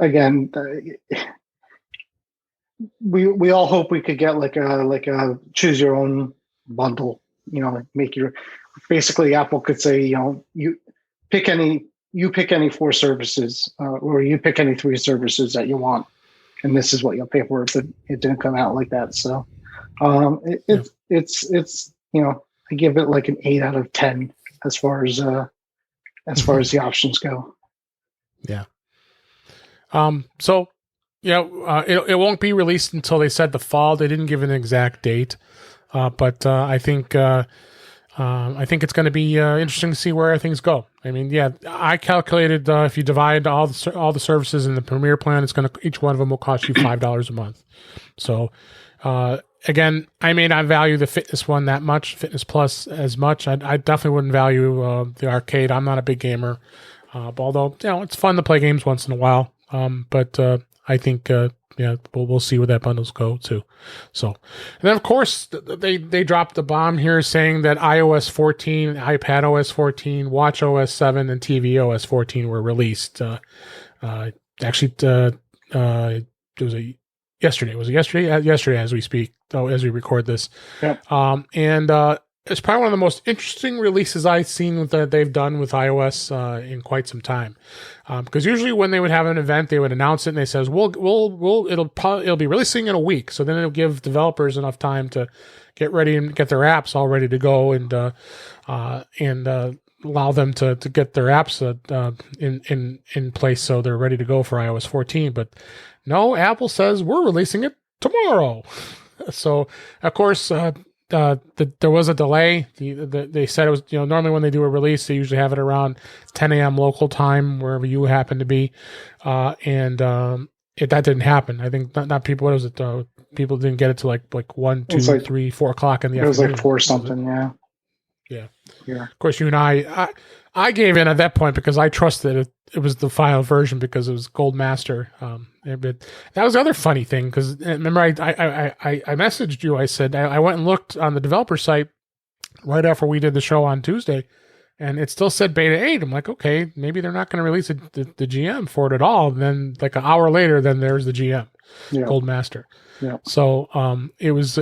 again, we all hope we could get like a choose your own bundle. Basically Apple could say, you pick any 4 services, or you pick any 3 services that you want, and this is what you'll pay for it. But it didn't come out like that. So, it's I give it like an 8 out of 10 as far as the options go. Yeah. So, it won't be released until they said the fall. They didn't give an exact date, but I think it's going to be interesting to see where things go. I mean, I calculated if you divide all the services in the Premier plan, each one of them will cost you $5 a month. So, again, I may not value the Fitness one that much, Fitness Plus as much. I definitely wouldn't value the Arcade. I'm not a big gamer. Although it's fun to play games once in a while. But I think we'll see where that bundles go to. So, and then of course they dropped the bomb here saying that iOS 14, iPad OS 14, Watch OS 7, and TV OS 14 were released. Actually, it was yesterday. Was it yesterday? Yesterday, as we speak. As we record this. Yep. And it's probably one of the most interesting releases I've seen that they've done with iOS in quite some time. Because usually when they would have an event, they would announce it and they says, it'll be releasing in a week. So then it'll give developers enough time to get ready and get their apps all ready to go and allow them to get their apps in place so they're ready to go for iOS 14. But no, Apple says we're releasing it tomorrow. So of course, there was a delay. They said it was, normally when they do a release, they usually have it around 10 a.m. local time, wherever you happen to be. And that didn't happen. I think not people, what was it? People didn't get it to like 1, 2, 3, 4 o'clock in the afternoon. It was like 4 something, yeah. Yeah. Of course, you and I gave in at that point because I trusted it was the final version because it was Gold Master. But that was the other funny thing because remember I messaged you. I said I went and looked on the developer site right after we did the show on Tuesday, and it still said Beta 8. I'm like, okay, maybe they're not going to release the GM for it at all. And then like an hour later, then there's the GM, Gold Master. Yeah. So it was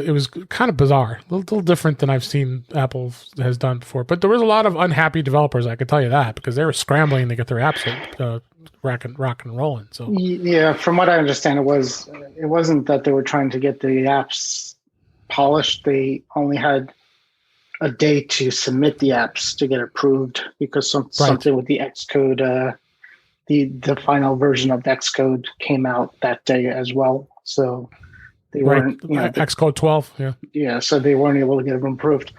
kind of bizarre, a little different than I've seen Apple has done before. But there was a lot of unhappy developers, I could tell you that, because they were scrambling to get their apps rock and rolling. So yeah, from what I understand, it wasn't that they were trying to get the apps polished. They only had a day to submit the apps to get approved because something with the Xcode, the final version of Xcode came out that day as well. So they weren't, Xcode 12, yeah. Yeah, so they weren't able to get them approved.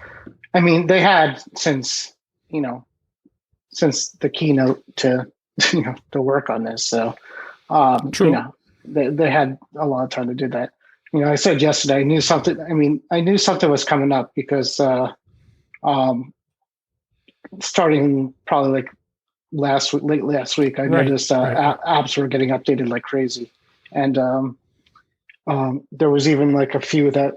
I mean, they had since the keynote to work on this. So, True. They had a lot of time to do that. I said yesterday, I knew something was coming up because starting probably like late last week, I noticed apps were getting updated like crazy. And there was even like a few that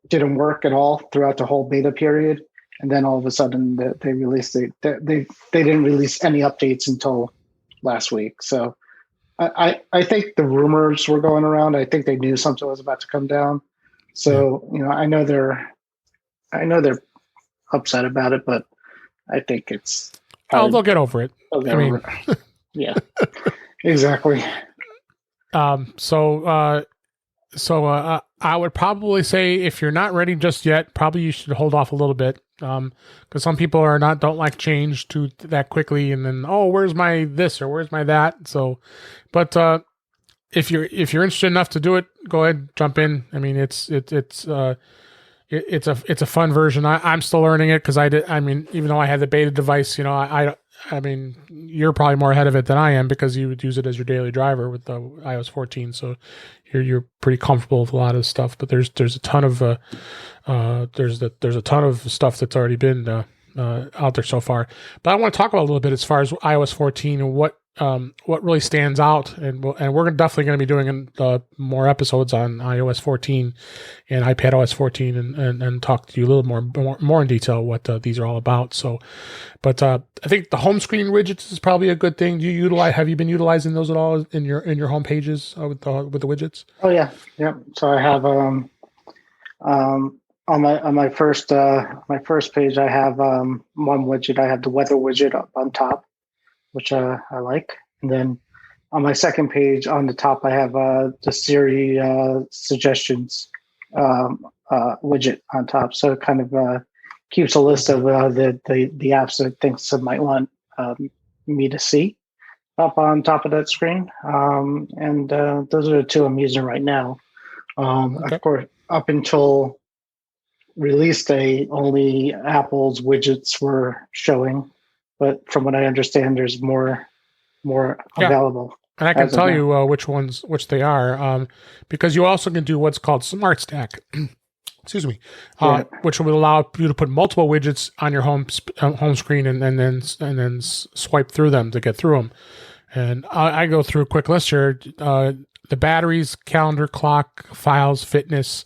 didn't work at all throughout the whole beta period. And then all of a sudden they released they didn't release any updates until last week. So I think the rumors were going around. I think they knew something was about to come down. So, I know they're upset about it, but I think it's they'll get over it. Yeah, exactly. So I would probably say if you're not ready just yet, probably you should hold off a little bit, because some people don't like change to that quickly, and then where's my this or where's my that. So, but if you're interested enough to do it, go ahead, jump in. I mean, it's a fun version. I'm still learning it because even though I had the beta device, I mean, you're probably more ahead of it than I am because you would use it as your daily driver with the iOS 14. So you're pretty comfortable with a lot of stuff. But there's a ton of there's a ton of stuff that's already been out there so far. But I want to talk about a little bit as far as iOS 14 and what really stands out, and we're definitely going to be doing more episodes on iOS 14 and iPad OS 14 and talk to you a little more in detail what these are all about. So, but I think the home screen widgets is probably a good thing. Have you been utilizing those at all in your home pages with the widgets? Oh yeah. So I have on my first page I have one widget. I have the weather widget up on top, which I like. And then on my second page on the top, I have the Siri suggestions widget on top. So it kind of keeps a list of the apps that it thinks it might want me to see up on top of that screen. And those are the two I'm using right now. Of course, up until release day, only Apple's widgets were showing. But from what I understand, there's more available. And I can tell you which they are, because you also can do what's called Smart Stack, excuse me, Yeah. which would allow you to put multiple widgets on your home screen and then swipe through them to get through them. And I go through a quick list here. The batteries, calendar, clock, files, fitness,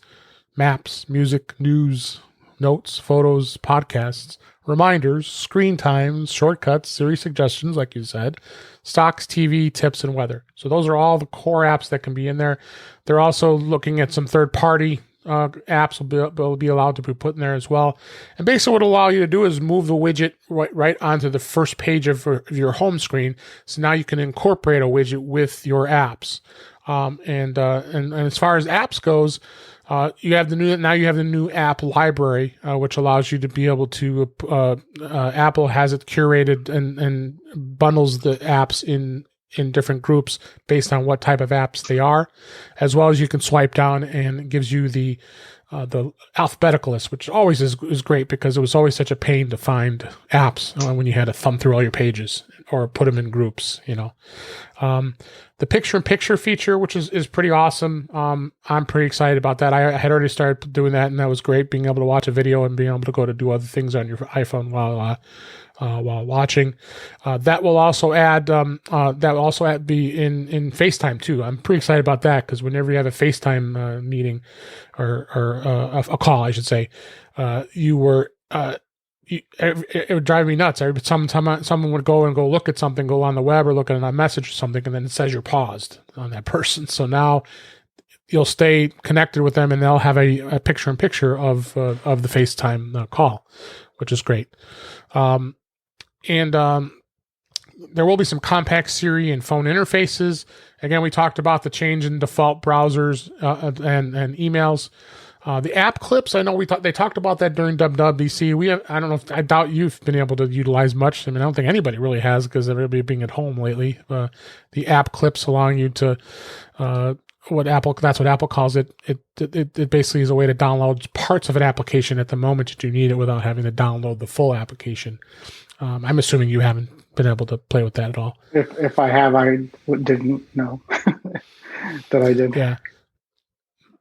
maps, music, news, notes, photos, podcasts, reminders, screen times, shortcuts, Siri suggestions, like you said, stocks, TV, tips, and weather. So those are all the core apps that can be in there. They're also looking at some third-party apps will be allowed to be put in there as well. And basically what it'll allow you to do is move the widget right onto the first page of your home screen. So now you can incorporate a widget with your apps. And as far as apps goes, you have the new app library, which allows you to be able to, Apple has it curated and bundles the apps in different groups based on what type of apps they are, as well as you can swipe down and it gives you the alphabetical list, which always is great because it was always such a pain to find apps when you had to thumb through all your pages or put them in groups, the picture-in-picture feature, which is pretty awesome. I'm pretty excited about that. I had already started doing that, and that was great, being able to watch a video and being able to go to do other things on your iPhone while watching. That will also be in FaceTime too. I'm pretty excited about that because whenever you have a FaceTime meeting or a call, I should say, it would drive me nuts. Every time someone would go look at something, go on the web or look at a message or something, and then it says you're paused on that person. So now you'll stay connected with them, and they'll have a picture-in-picture of the FaceTime call, which is great. There will be some compact Siri and phone interfaces. Again, we talked about the change in default browsers and emails. The app clips, I know they talked about that during WWDC. I doubt you've been able to utilize much. I mean, I don't think anybody really has because everybody being at home lately. The app clips allowing you to, that's what Apple calls it. It basically is a way to download parts of an application at the moment that you need it without having to download the full application. I'm assuming you haven't been able to play with that at all. If I have, I didn't know that I did. Yeah.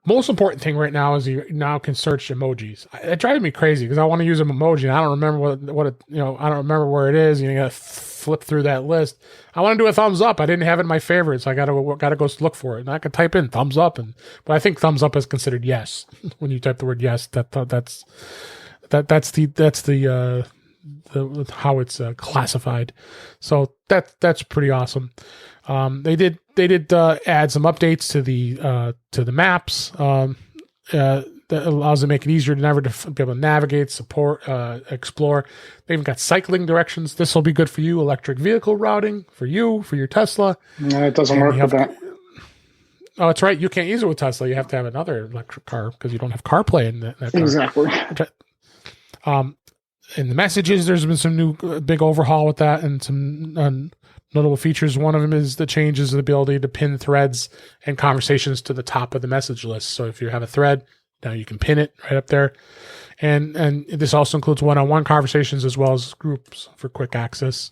Most important thing right now is you now can search emojis. It drives me crazy because I want to use an emoji and I don't remember I don't remember where it is. You got to flip through that list. I want to do a thumbs up. I didn't have it in my favorites. I got to go look for it. And I can type in thumbs up, but I think thumbs up is considered yes when you type the word yes. That's the how it's classified. So that's pretty awesome. They did add some updates to the maps that allows them to make it easier than ever to be able to navigate, support, explore. They even got cycling directions. This will be good for you. Electric vehicle routing for your Tesla. No, it doesn't work with that. Oh, that's right. You can't use it with Tesla. You have to have another electric car because you don't have CarPlay in that car. Exactly. In the messages, there's been some new big overhaul with that and some notable features. One of them is the changes of the ability to pin threads and conversations to the top of the message list. So if you have a thread, now you can pin it right up there. And this also includes one-on-one conversations as well as groups for quick access.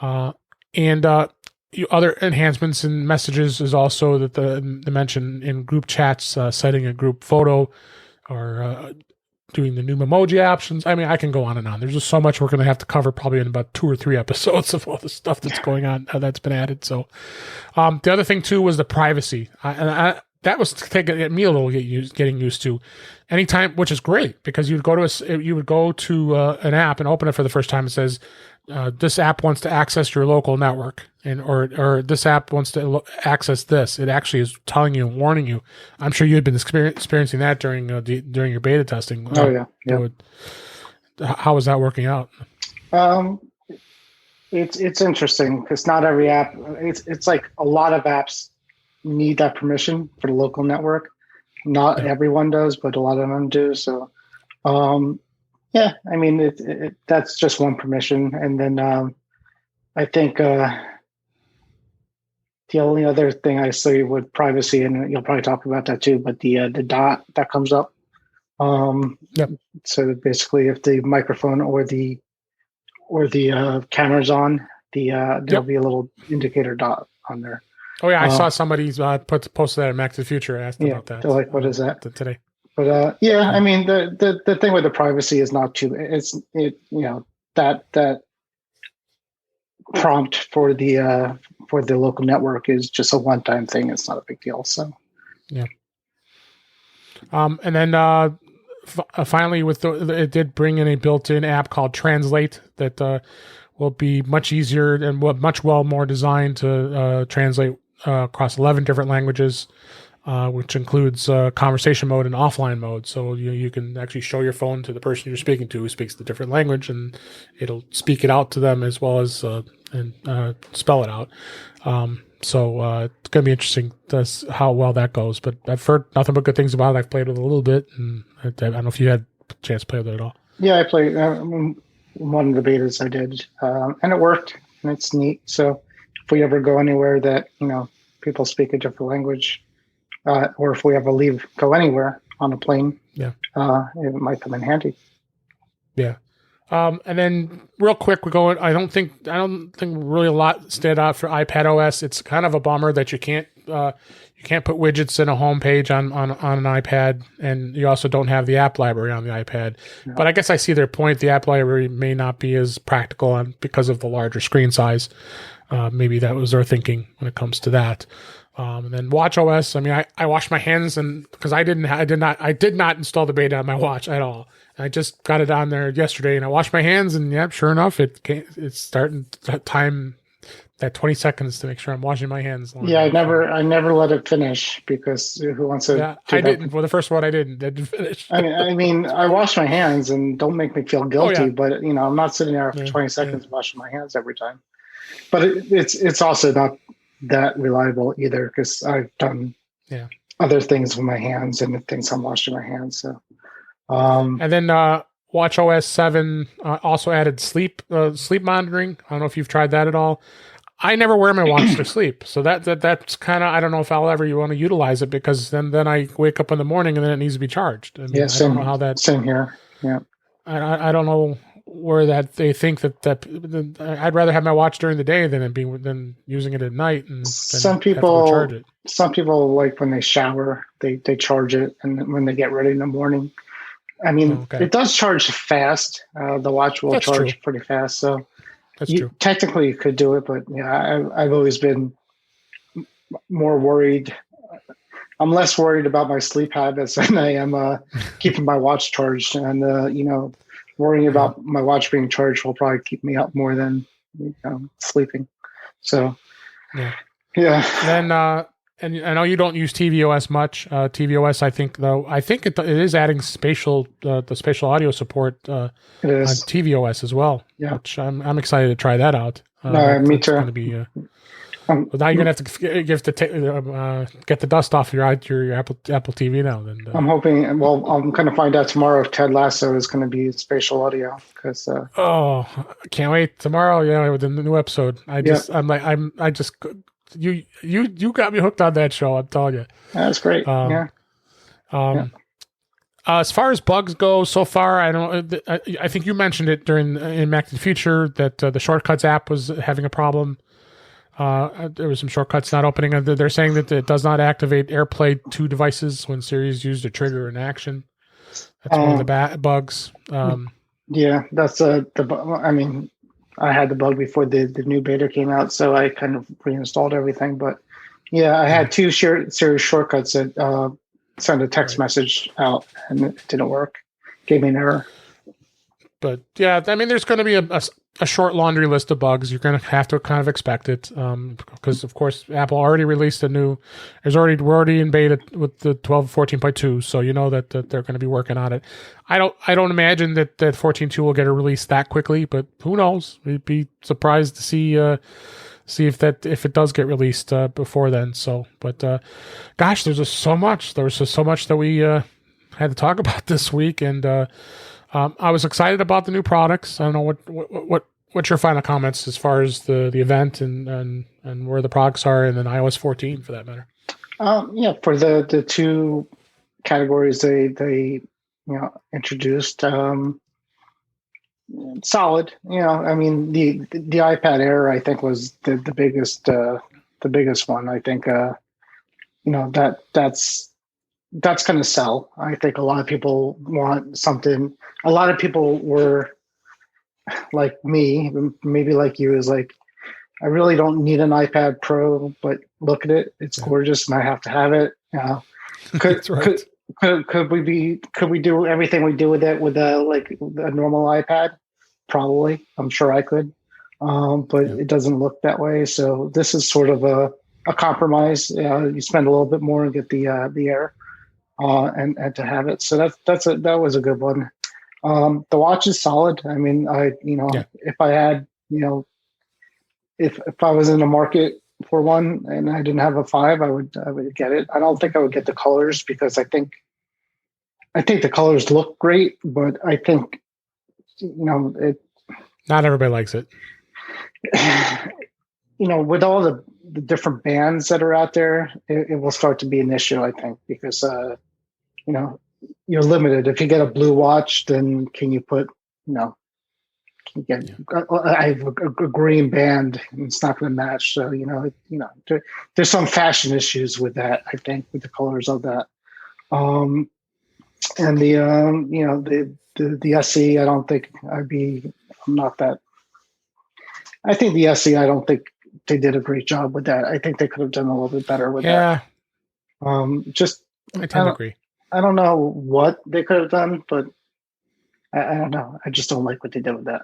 Other enhancements in messages is also that the mention in group chats, setting a group photo or doing the new emoji options. I mean, I can go on and on. There's just so much we're going to have to cover probably in about 2 or 3 episodes of all the stuff that's going on that's been added. So the other thing too was the privacy. That was taking me a little getting used to. Anytime, which is great because you would go to an app and open it for the first time. It says this app wants to access your local network, or this app wants to access this. It actually is telling you and warning you. I'm sure you had been experiencing that during your beta testing. Oh yeah. How was that working out? It's interesting because not every app. It's like a lot of apps need that permission for the local network. Not everyone does, but a lot of them do. So, yeah, I mean, that's just one permission. And then I think the only other thing I see with privacy, and you'll probably talk about that too, but the dot that comes up. Yep. So basically, if the microphone or the camera's on, there'll be a little indicator dot on there. Oh yeah, I saw somebody posted that in Mac to the Future. I asked about that. They're like, what is that today? But yeah, I mean the thing with the privacy is not too. That prompt for the local network is just a one-time thing. It's not a big deal. So yeah. And then finally, it did bring in a built-in app called Translate that will be much easier and much more designed to translate across 11 different languages, which includes conversation mode and offline mode. So you can actually show your phone to the person you're speaking to who speaks the different language, and it'll speak it out to them as well as spell it out. So it's going to be interesting how well that goes. But I've heard nothing but good things about it. I've played with it a little bit, and I don't know if you had a chance to play with it at all. Yeah, I played one of the betas I did, and it worked, and it's neat. So if we ever go anywhere that people speak a different language, or if we ever go anywhere on a plane, it might come in handy. Yeah. And then real quick, I don't think really a lot stood out for iPad OS. It's kind of a bummer that you can't put widgets in a home page on an iPad, and you also don't have the app library on the iPad. Yeah. But I guess I see their point. The app library may not be as practical because of the larger screen size. Maybe that was their thinking when it comes to that. And then watch OS. I mean, I washed my hands, and because I did not install the beta on my watch at all. I just got it on there yesterday, and I washed my hands, and sure enough, it's starting to time that 20 seconds to make sure I'm washing my hands. Yeah, I never let it finish because who wants to? Yeah, I didn't. Well, the first one I didn't finish. I mean, I wash my hands, and don't make me feel guilty. But I'm not sitting there for 20 seconds washing my hands every time. But it's also not that reliable either because I've done other things with my hands and the things I'm washing my hands. So. And then watchOS 7 also added sleep monitoring. I don't know if you've tried that at all. I never wear my watch to sleep, so that's kind of, I don't know if I'll ever want to utilize it because then I wake up in the morning and then it needs to be charged. I mean, I don't know how that. Same here. Yeah. I don't know where that they think that I'd rather have my watch during the day than using it at night. And some people charge it. Some people, like when they shower, they charge it, and when they get ready in the morning. I mean, It does charge fast. The watch will charge pretty fast. So technically you could do it, but I've always been more worried. I'm less worried about my sleep habits than I am keeping my watch charged. And, worrying about my watch being charged will probably keep me up more than sleeping. So, yeah. Then, and I know you don't use tvOS much. tvOS, I think it is adding spatial, the spatial audio support on tvOS as well. Yeah, which I'm excited to try that out. Me too. Going to be. But now you're gonna have to get the dust off your Apple TV now. Then I'm hoping. Well, I'm gonna find out tomorrow if Ted Lasso is gonna be spatial audio because. I can't wait tomorrow. Yeah, with the new episode. You got me hooked on that show. I'm telling you. That's great. As far as bugs go, so far I think you mentioned it in Mac to the Future that the Shortcuts app was having a problem. There was some shortcuts not opening. They're saying that it does not activate AirPlay to devices when Siri is used to trigger an action. That's one of the bugs. That's I mean, I had the bug before the new beta came out, so I kind of reinstalled everything. But I had two Siri shortcuts that send a text message out, and it didn't work. Gave me an error. But I mean, there's going to be a short laundry list of bugs. You're going to have to kind of expect it because, of course, Apple already released we're already in beta with the 14.2, so you know that they're going to be working on it. I don't imagine that 14.2 will get a release that quickly, but who knows? We'd be surprised to see if it does get released before then. So, but gosh, there's just so much. There was just so much that we had to talk about this week, and I was excited about the new products. I don't know what's your final comments as far as the event and where the products are, and then iOS 14 for that matter. For the two categories they introduced, solid. I mean the iPad Air I think was the biggest one. I think that's that's going to sell. I think a lot of people want something. A lot of people were like me, maybe like you, is like, I really don't need an iPad Pro, but look at it, it's gorgeous, and I have to have it. That's right. Could we do everything we do with it with a normal iPad? Probably, I'm sure I could, but it doesn't look that way. So this is sort of a compromise. You spend a little bit more and get the Air, and to have it. So that was a good one. The watch is solid. I mean, if I had, if I was in the market for one and I didn't have a 5, I would get it. I don't think I would get the colors because I think the colors look great, but I think it. Not everybody likes it. With all the different bands that are out there, it will start to be an issue. I think because you're limited. If you get a blue watch, then can you put I have a green band and it's not going to match. So, there's some fashion issues with that, I think, with the colors of that. And the SE, I don't think I'm not that. I think the SE, I don't think they did a great job with that. I think they could have done a little bit better with that. I tend to agree. I don't know what they could have done, but I don't know. I just don't like what they did with that.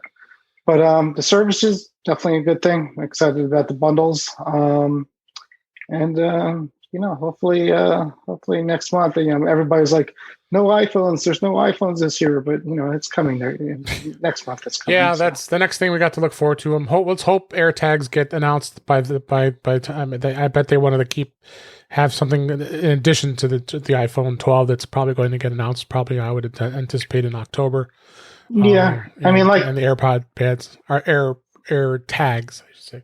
But the service is definitely a good thing. I'm excited about the bundles. Hopefully next month, everybody's like, no iPhones. There's no iPhones this year, but it's coming there next month. It's coming. Yeah, that's the next thing we got to look forward to. Let's hope AirTags get announced by the time. I bet they wanted to have something in addition to the iPhone 12 that's probably going to get announced. Probably I would anticipate in October. Yeah, and the AirPod pads are Air tags, I should say.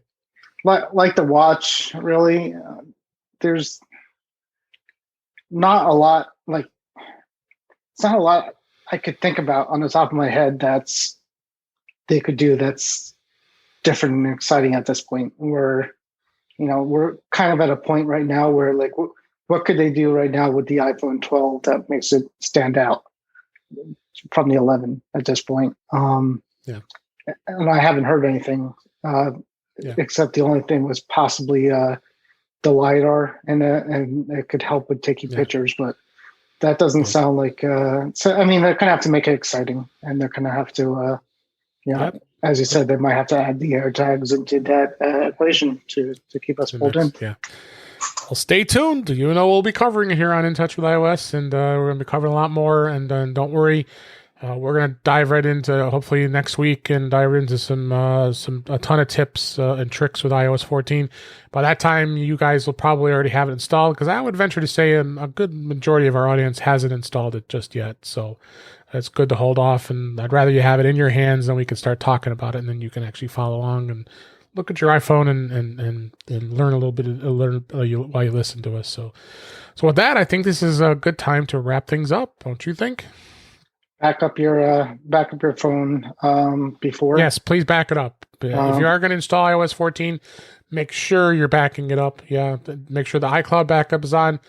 Like the watch, really. There's not a lot. It's not a lot I could think about on the top of my head they could do that's different and exciting at this point. We're kind of at a point right now where what could they do right now with the iPhone 12 that makes it stand out from the 11 at this point? And I haven't heard anything except the only thing was possibly the LiDAR, and it could help with taking pictures, but that doesn't sound like. So I mean, they're gonna have to make it exciting, and they're gonna have to, as you said, they might have to add the AirTags into that equation to keep us pulled in. Yeah. Well, stay tuned. We'll be covering it here on In Touch with iOS, and we're going to be covering a lot more. And don't worry, we're going to dive right into hopefully next week and dive into a ton of tips and tricks with iOS 14. By that time, you guys will probably already have it installed, because I would venture to say a good majority of our audience hasn't installed it just yet. So it's good to hold off, and I'd rather you have it in your hands, then we can start talking about it, and then you can actually follow along and look at your iPhone and learn a little bit while you listen to us. So with that, I think this is a good time to wrap things up. Don't you think? Back up your phone before. Yes, please back it up. If you are going to install iOS 14, make sure you're backing it up. Yeah, make sure the iCloud backup is on.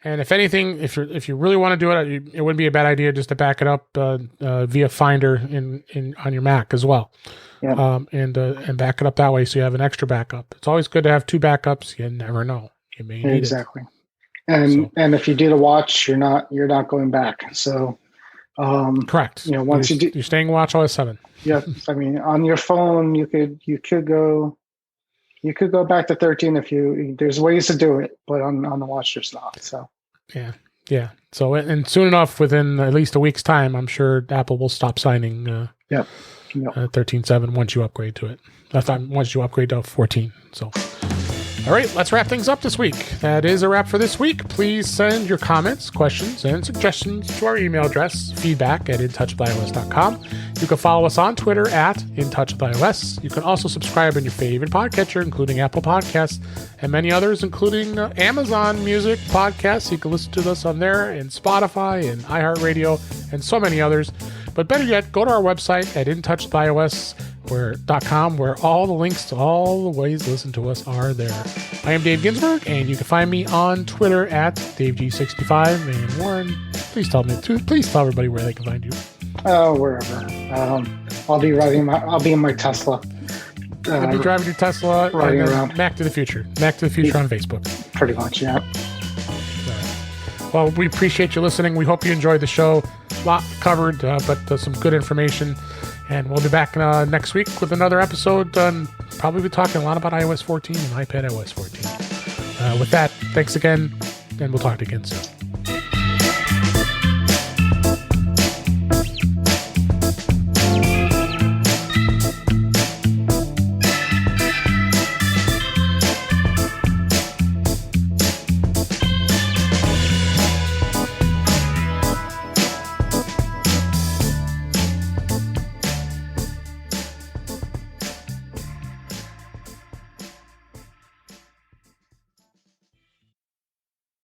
And if anything, if you really want to do it, it wouldn't be a bad idea just to back it up via Finder on your Mac as well. Yeah. And back it up that way so you have an extra backup. It's always good to have 2 backups. You never know. You may need exactly. And if you do the watch, you're not going back. So correct. Once you're staying WatchOS 7. Yeah. I mean, on your phone, you could go back to 13 there's ways to do it, but on the watch there's not. So yeah. So and soon enough, within at least a week's time, I'm sure Apple will stop signing 13.7 once you upgrade to it. Once you upgrade to 14. So. All right, let's wrap things up this week. That is a wrap for this week. Please send your comments, questions, and suggestions to our email address, feedback@intouchwithios.com. You can follow us on Twitter @intouchwithios. You can also subscribe in your favorite podcatcher, including Apple Podcasts and many others, including Amazon Music Podcasts. You can listen to us on there, and Spotify, and iHeartRadio, and so many others. But better yet, go to our website at intouchwithios.com, where all the links to all the ways to listen to us are there. I am Dave Ginsburg, and you can find me on Twitter at DaveG65. And Warren, please tell everybody where they can find you. Wherever. I'll be in my Tesla. You'll be driving your Tesla, riding around. Mac to the Future. Mac to the Future on Facebook. Pretty much, yeah. Well, we appreciate you listening. We hope you enjoyed the show. A lot covered, but some good information. And we'll be back next week with another episode. Probably be talking a lot about iOS 14 and iPad OS 14. With that, thanks again, and we'll talk to you again soon.